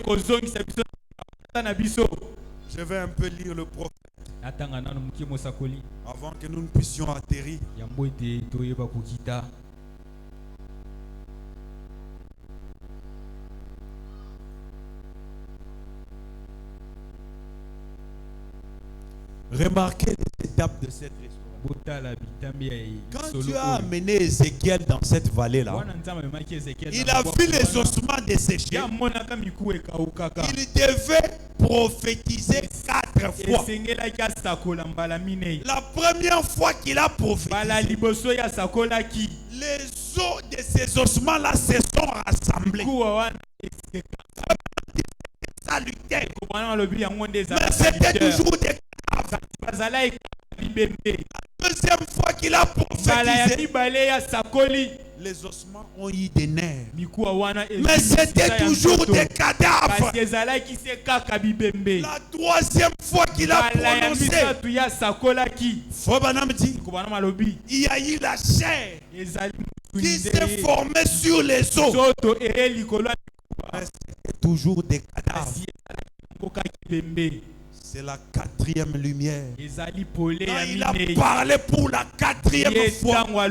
Je vais un peu lire le prophète avant que nous ne puissions atterrir. Remarquez les étapes de cette restauration. Quand tu as amené Ézéchiel dans cette vallée-là, il a vu les ossements desséchés. Il devait prophétiser 4 fois. La première fois qu'il a prophétisé, les os de ces ossements-là se sont rassemblés. Salutaire. Mais c'était toujours des cadavres. La deuxième fois qu'il a prophétisé, les ossements ont eu des nerfs. Mais c'était toujours des cadavres. La troisième fois qu'il a prononcé, il y a eu la chair qui s'est formée sur les os. Mais c'était toujours des cadavres. C'est la 4e lumière. Quand il a parlé pour la 4e fois, que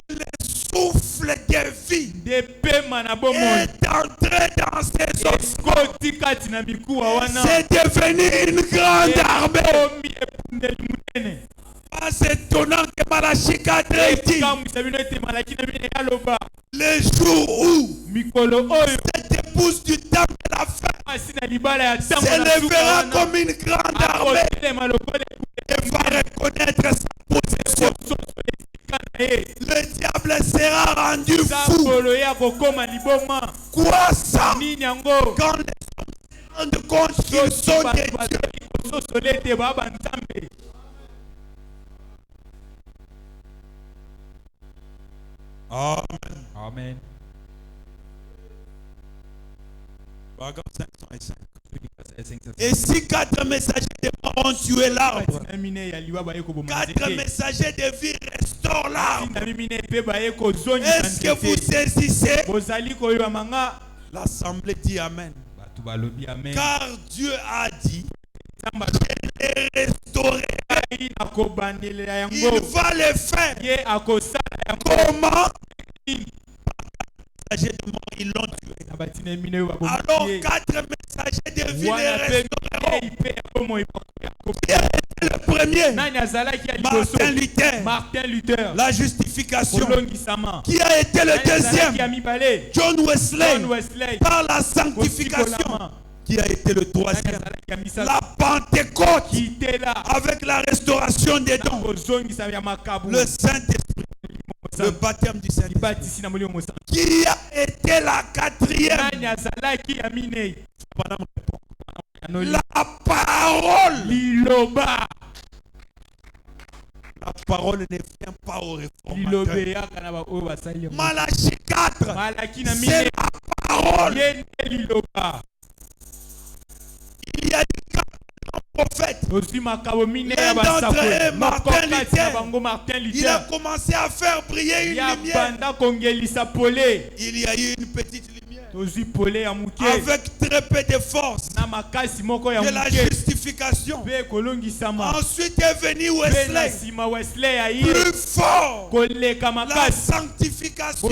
le souffle de vie est entré dans ses os. C'est devenu une grande armée. C'est étonnant que Malachie 4 dit le jour où cette épouse du temple de la fête s'élèvera comme une grande armée et va reconnaître sa possession. Le diable sera rendu fou. Quoi ça? Quand les hommes se rendent compte qu'ils sont des dieux. Amen. Amen. Paragraphe 505. Et si 4 messagers de mort ont tué l'arbre, 4 messagers de vie restaurent l'arbre. Est-ce que vous saisissez? L'assemblée dit Amen. Car Dieu a dit, je les restaurerai. Il va le faire. Comment? Messagers de mort, ils l'ont tué. Alors 4 messagers de vie les restaureront. Qui a été le premier? Martin Luther. La justification. Qui a été le deuxième? John Wesley. Par la sanctification. Qui a été le troisième? La Pentecôte. Avec la restauration des dons. Le Saint-Esprit. Le baptême du Saint-Esprit. Qui a été la 4e? La parole. La parole ne vient pas au réformateur. Malachie 4. C'est la parole. Il y a eu 4 prophètes. L'un d'entre eux, Martin Luther, il a commencé à faire briller une lumière. Il y a eu une petite lumière avec très peu de force de la justification. Ensuite est venu Wesley, plus fort, la sanctification.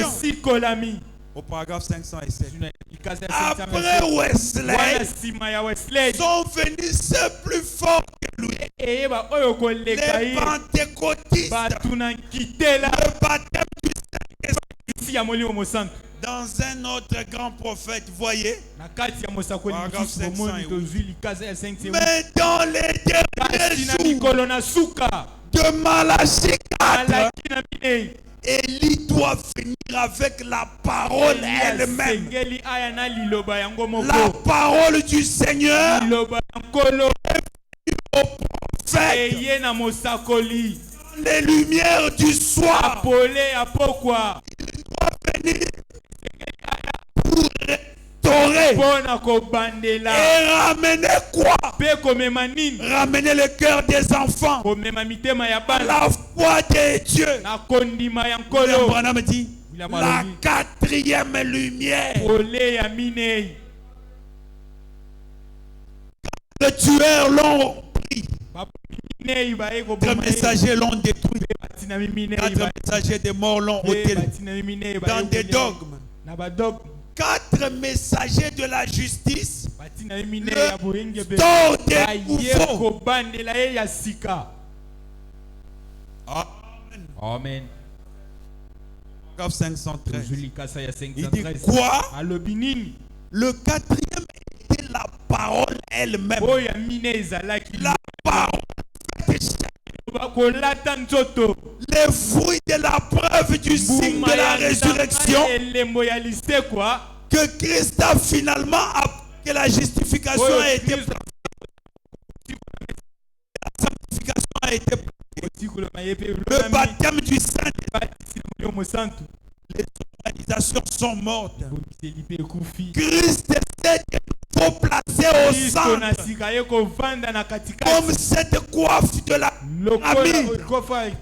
Au paragraphe 507. Après Wesley, sont venus ceux plus forts que lui. Les pentecôtistes. Le baptême du Saint-Esprit. Dans un autre grand prophète, voyez. Paragraphe 508. Mais dans les derniers jours de Malachie 4, Élie doit venir avec la parole elle-même. La parole du Seigneur au prophète. Les lumières du soir. Il doit venir pour restaurer et ramener quoi? Ramener le cœur des enfants à la foi de Dieu. William Branham dit la quatrième lumière. Les tueurs l'ont pris. Les messagers l'ont détruit. Quatre messagers des morts l'ont ôté dans des dogmes. 4 messagers de la justice, le tort des nouveaux. Amen. 513. Il dit quoi? Le quatrième était la parole elle-même. La parole. Les fruits de la preuve du signe de la résurrection que Christ a finalement, que la justification a été, la sanctification a été, le baptême du Saint, les organisations sont mortes. Christ essaie de nous placer au centre comme cette coiffe de la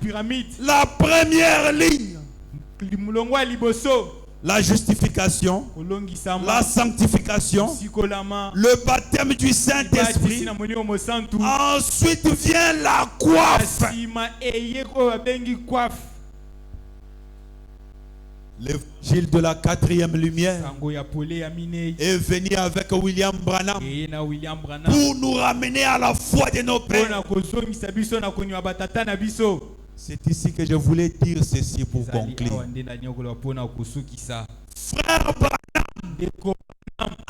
pyramide. La première ligne, la justification, la sanctification, le baptême du Saint-Esprit. Ensuite vient la coiffe. L'évangile de la quatrième lumière est venu avec William Branham pour nous ramener à la foi de nos pères. C'est ici que je voulais dire ceci pour conclure. Frère Branham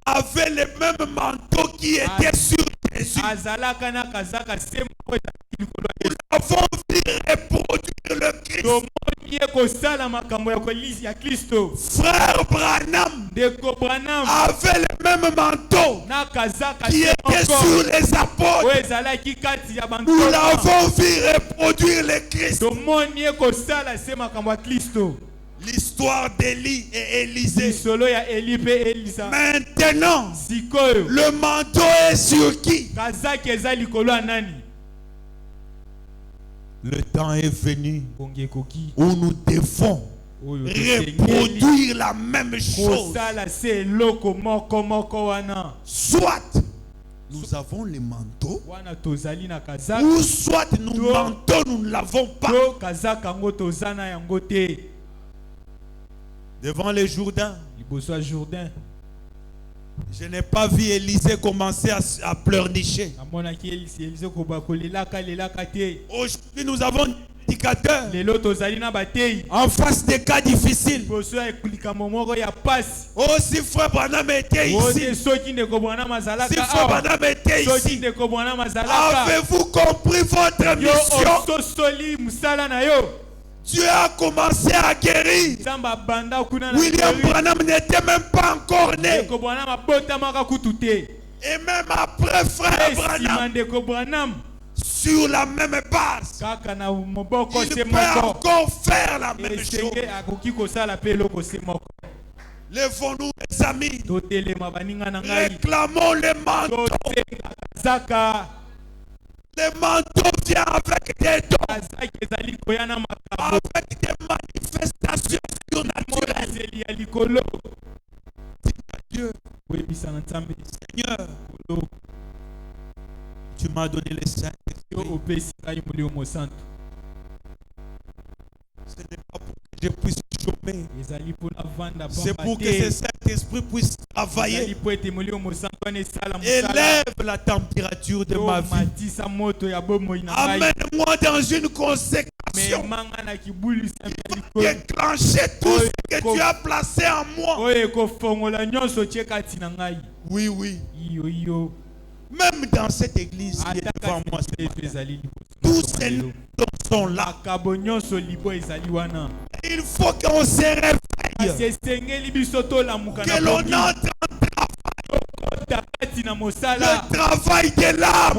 avait le même manteau qui était sur Jésus. Nous avons vu reproduire le Christ. Frère Branham avait le même manteau qui était sur les apôtres. Nous l'avons vu reproduire le Christ. L'histoire d'Élie et Élisée. Maintenant, le manteau est sur qui? Le temps est venu où nous devons reproduire la même chose. Soit nous avons les manteaux, ou soit nous manteaux, nous ne l'avons pas. Devant les Jourdains, je n'ai pas vu Élisée commencer à pleurnicher. Aujourd'hui, nous avons des indicateurs en face des cas difficiles. Oh, si Frère Branham était ici, si Frère Branham était ici, avez-vous compris votre mission? Dieu a commencé à guérir. William Branham n'était même pas encore né. Et même après Frère Branham, sur la même base, il peut encore faire la même chose. Lèvons-nous, mes amis. Réclamons le manteau. Le manteau vient avec des dons, avec des manifestations surnaturelles. Dieu, Seigneur, tu m'as donné le Saint-Esprit. Ce n'est pas pour que je puisse chômer. C'est pour que ce Saint-Esprit puisse travailler. Élève la température de ma vie. Amène-moi dans une consécration. Déclencher tout ce que tu as placé en moi. Oui, oui. Même dans cette église qui est devant moi, tous ces noms sont là. Il faut qu'on se réveille. Que l'on entre le travail de l'âme.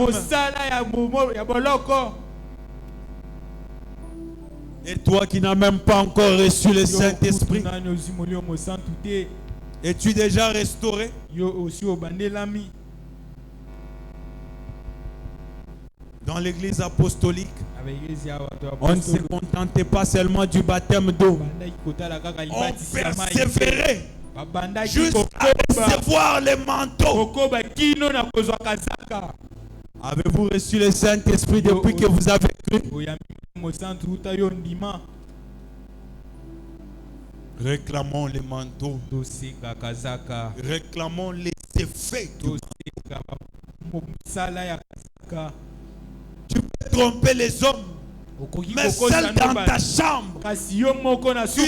Et toi qui n'as même pas encore reçu le Saint-Esprit, es-tu déjà restauré? Dans l'église apostolique, on ne se contentait pas seulement du baptême d'eau. On persévérait jusqu'à recevoir les manteaux. Avez-vous reçu le Saint-Esprit depuis que vous avez cru? Réclamons les manteaux. Réclamons les effets. Tu peux tromper les hommes, mais seul dans ta chambre, tu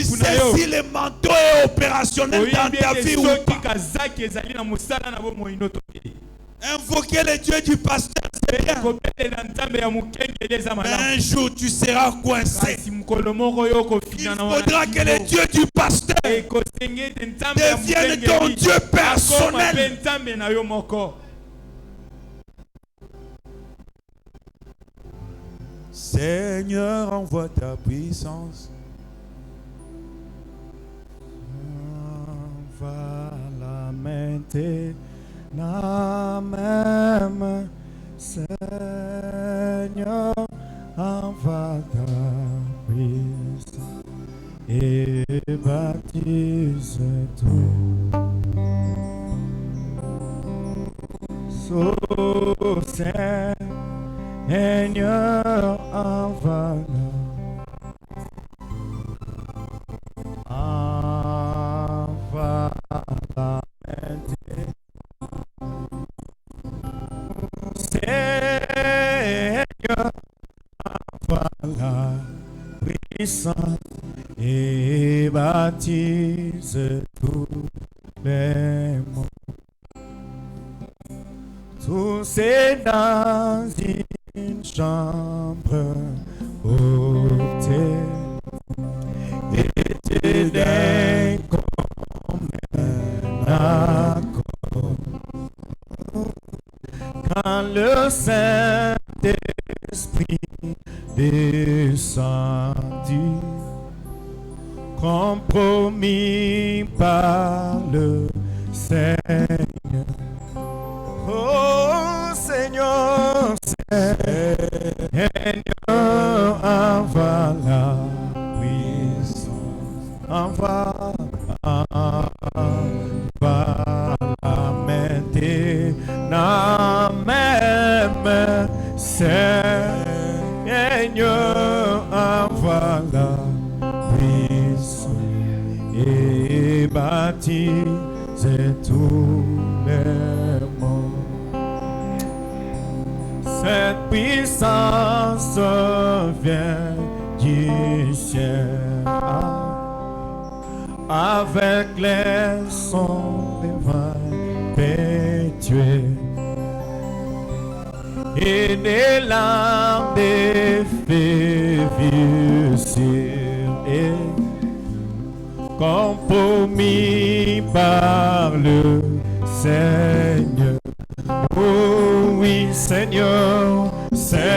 sais si le manteau est opérationnel dans ta vie ou pas. Invoquer le Dieu du pasteur, c'est bien. Mais un jour, tu seras coincé. Il faudra que le Dieu du pasteur devienne ton Dieu personnel. Seigneur, envoie ta puissance. Va la mente. Même Seigneur, envoie ta puissance et baptise tout. Seigneur, envoie la Seigneur, voilà puissance et baptise tous les mondes. Tous ces dans une chambre haute et t'aider comme un accord. Quand le Saint-Esprit descendu, compromis par le Seigneur. Oh Seigneur, Seigneur, envoie la puissance, envoie la maintenant même, Seigneur, envoie la puissance et baptise tous les mondes. Cette puissance vient du ciel avec les sons divins perpétuels et des larmes des févriers et compromis par le Seigneur. Oh oui, Seigneur, Seigneur,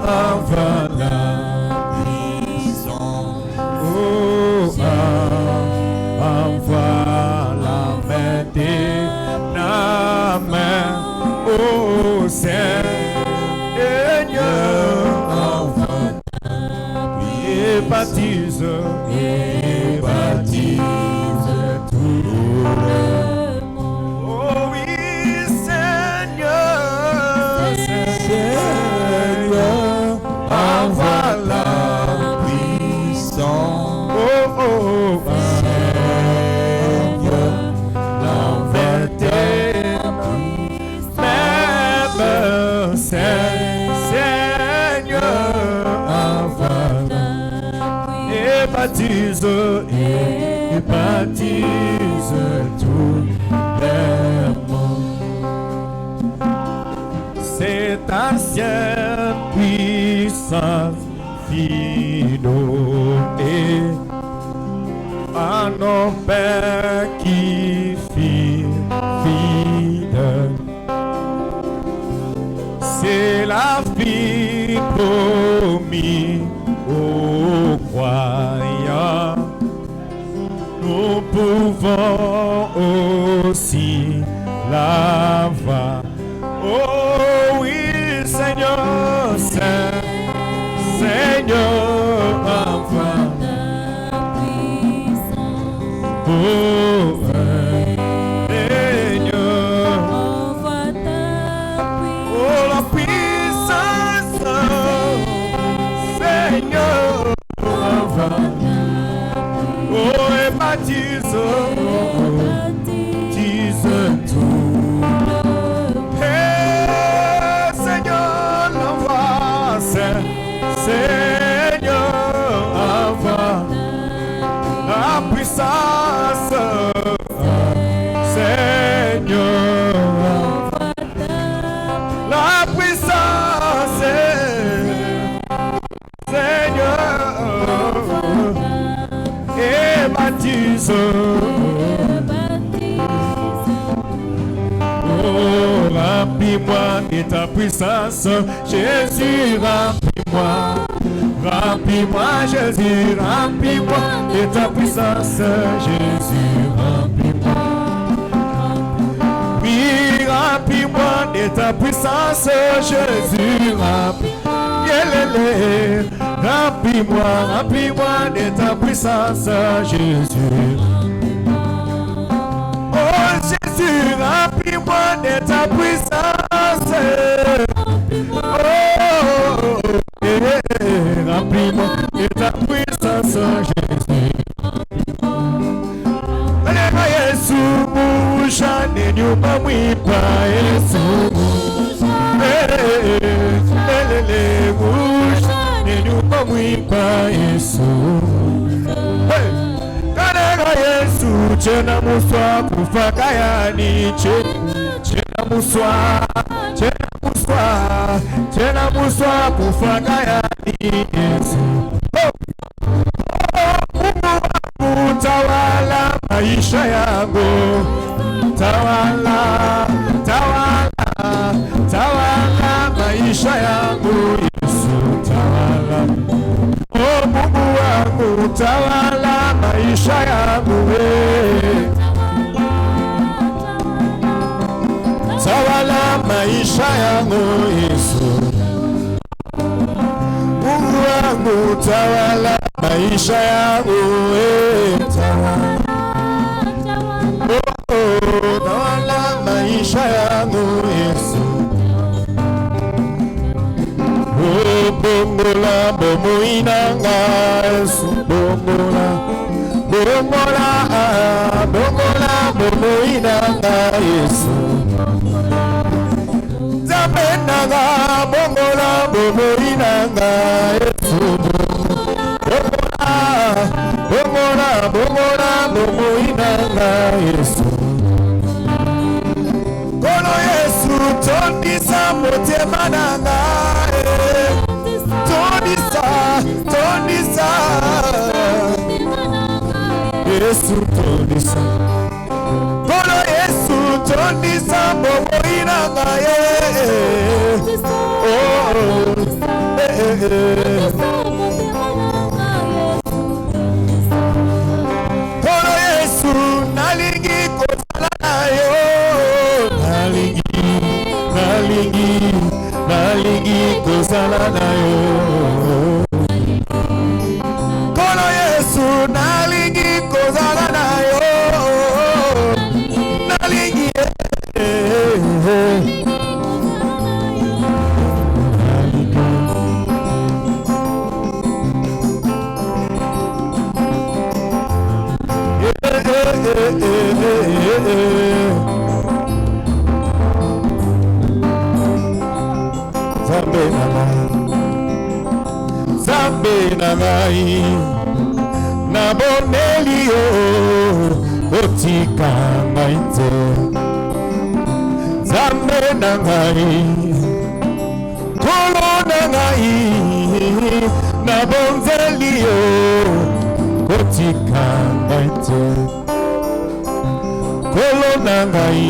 envoie la puissance. Oh, envoie la maintenant. Oh, Seigneur, envoie et baptise tout le monde. Oh oui, Seigneur, Seigneur, envoie la puissance. Oh, oh, oh. Seigneur, l'envers Seigneur, envoie et baptise tout le monde. et ta sienne puissance fidèle à nos pères qui fidèle. C'est la vie promise aux croyants. Nous pouvons aussi la voir. Oh oui, Seigneur, Seigneur, enfin. Oh, Seigneur, oh la puissance, Seigneur, enfin. Oh, et baptise tout. Hey, Seigneur, l'envoie, Seigneur, envoie la puissance, Seigneur, la puissance, Seigneur, et baptise. Oh, remplis-moi de ta puissance, Jésus, remplis-moi. Remplis-moi, Jésus, remplis-moi de ta puissance, Jésus, remplis-moi. Oui, remplis-moi de ta puissance, Jésus, remplis-moi, remplis-moi de ta puissance, Jésus. Oh Jésus, remplis-moi de ta puissance. Oh, remplis-moi de ta puissance, Jésus. Alléluia, Jésus, bouge, n'ayons-moi mouipa, Jésus. Alléluia, bouge, n'ayons-moi mouipa, Jésus. Alléluia, Jésus, tena muswa kufakayani, tena muswa kufakayani, Yesu. Tawala maisha yangu, tawala maisha yangu, Yesu, tawala. Oh Mungu wangu, tawala maisha yangu, tawala maisha yangu, Yesu. Mungu wangu, tawala maisha yangu, tawala maisha yangu, Yesu. Oh, bongola bomoinanga, Yesu, bongola bomoinanga, Yesu. Zabenanga, bongola bomoinanga, Yesu. Bongola bomoinanga, Yesu. Kono Yesu, tondisa motema nanga, tondisa, Yesu, tondisa. Kono Yesu, tondisa bomoinanga, Kono Yesu, nalingi kozala na yo, nalingi kozala na yo. Kono Yesu, nalingi kozala na yo, nalingi Zambe na ngai na boneli yo otika ngai te. Zambe na ngai Kolona ngai na bonzeli yo kotika ngaite kolona ngai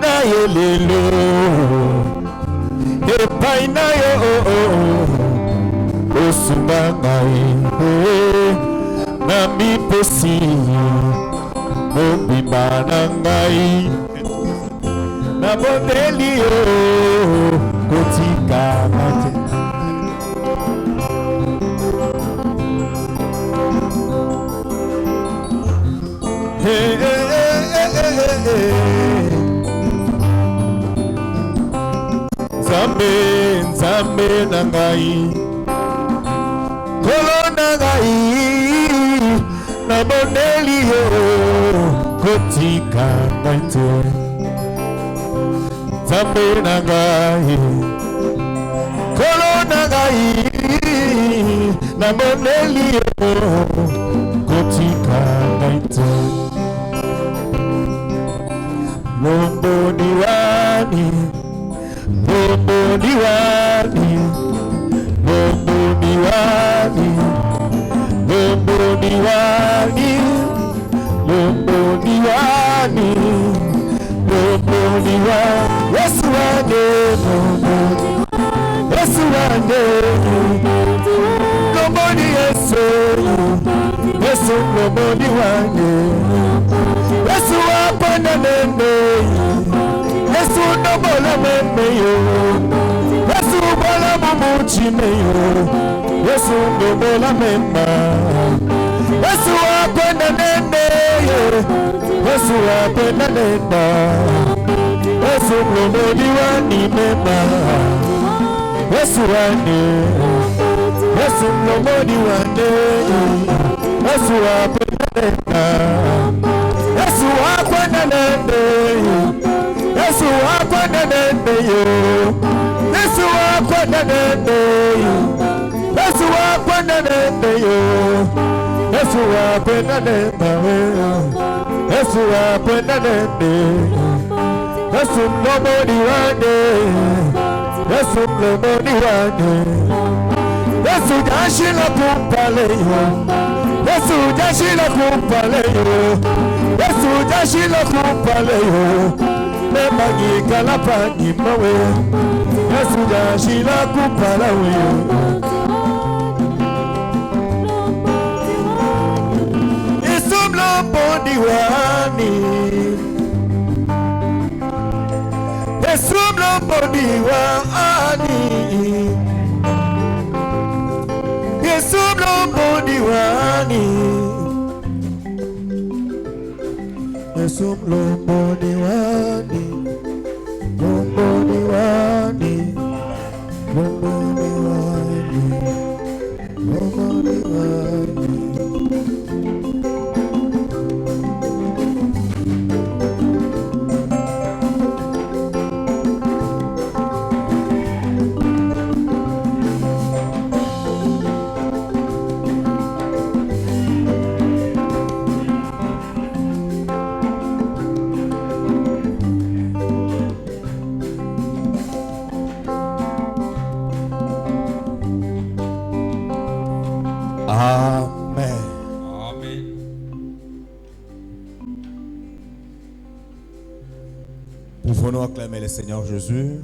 na yelelo epai na yo osunga ngai na mipesi mobimba na ngai na bondeli yo kotika ngaite Nzambe na ngai kolona ngai na bondeli yo kotika ngaite Nzambe na ngai kolona ngai na bondeli yo kotika ngaite Lombo diwani Lombo diwani Lombo diwani Lombo diwani Lombo diwani Lombo diwani Yesu wane Yesu wane Lombo di Yesu Yesu lombo diwani Yesu wapanda nene Yesu nobola meme yo Yesu bola mumuchime yo Yesu nobola mema Yesu wapanda nene Yesu wapanda nena Yesu nobo diwani mema Yesu wane Yesu nobo diwani Yesu wapanda nena Yesu wapanda nene Yesu wapanda nene yo Yesu wapanda nene Yesu wapanda nene yo Yesu wapanda nene Yesu wapanda nene Yesu nobody wane Yesu nobody wane Yesu jashila kumpale yo Yesu jashila kumpale yo Yesu jashila kumpale yo Nemagi kalapani mawe Yesu jashila kumpala we Yesu mlombo diwani Yesu mlombo diwani Yesu mlombo diwani Yesu mlombo diwani Mlombo diwani Mlombo diwani Mlombo diwani Amen. Amen. Pouvons-nous acclamer le Seigneur Jésus?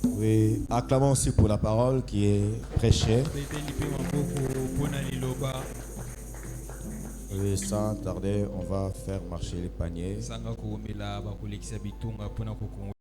Oui, acclamons aussi pour la parole qui est prêchée. Oui, sans tarder, on va faire marcher les paniers.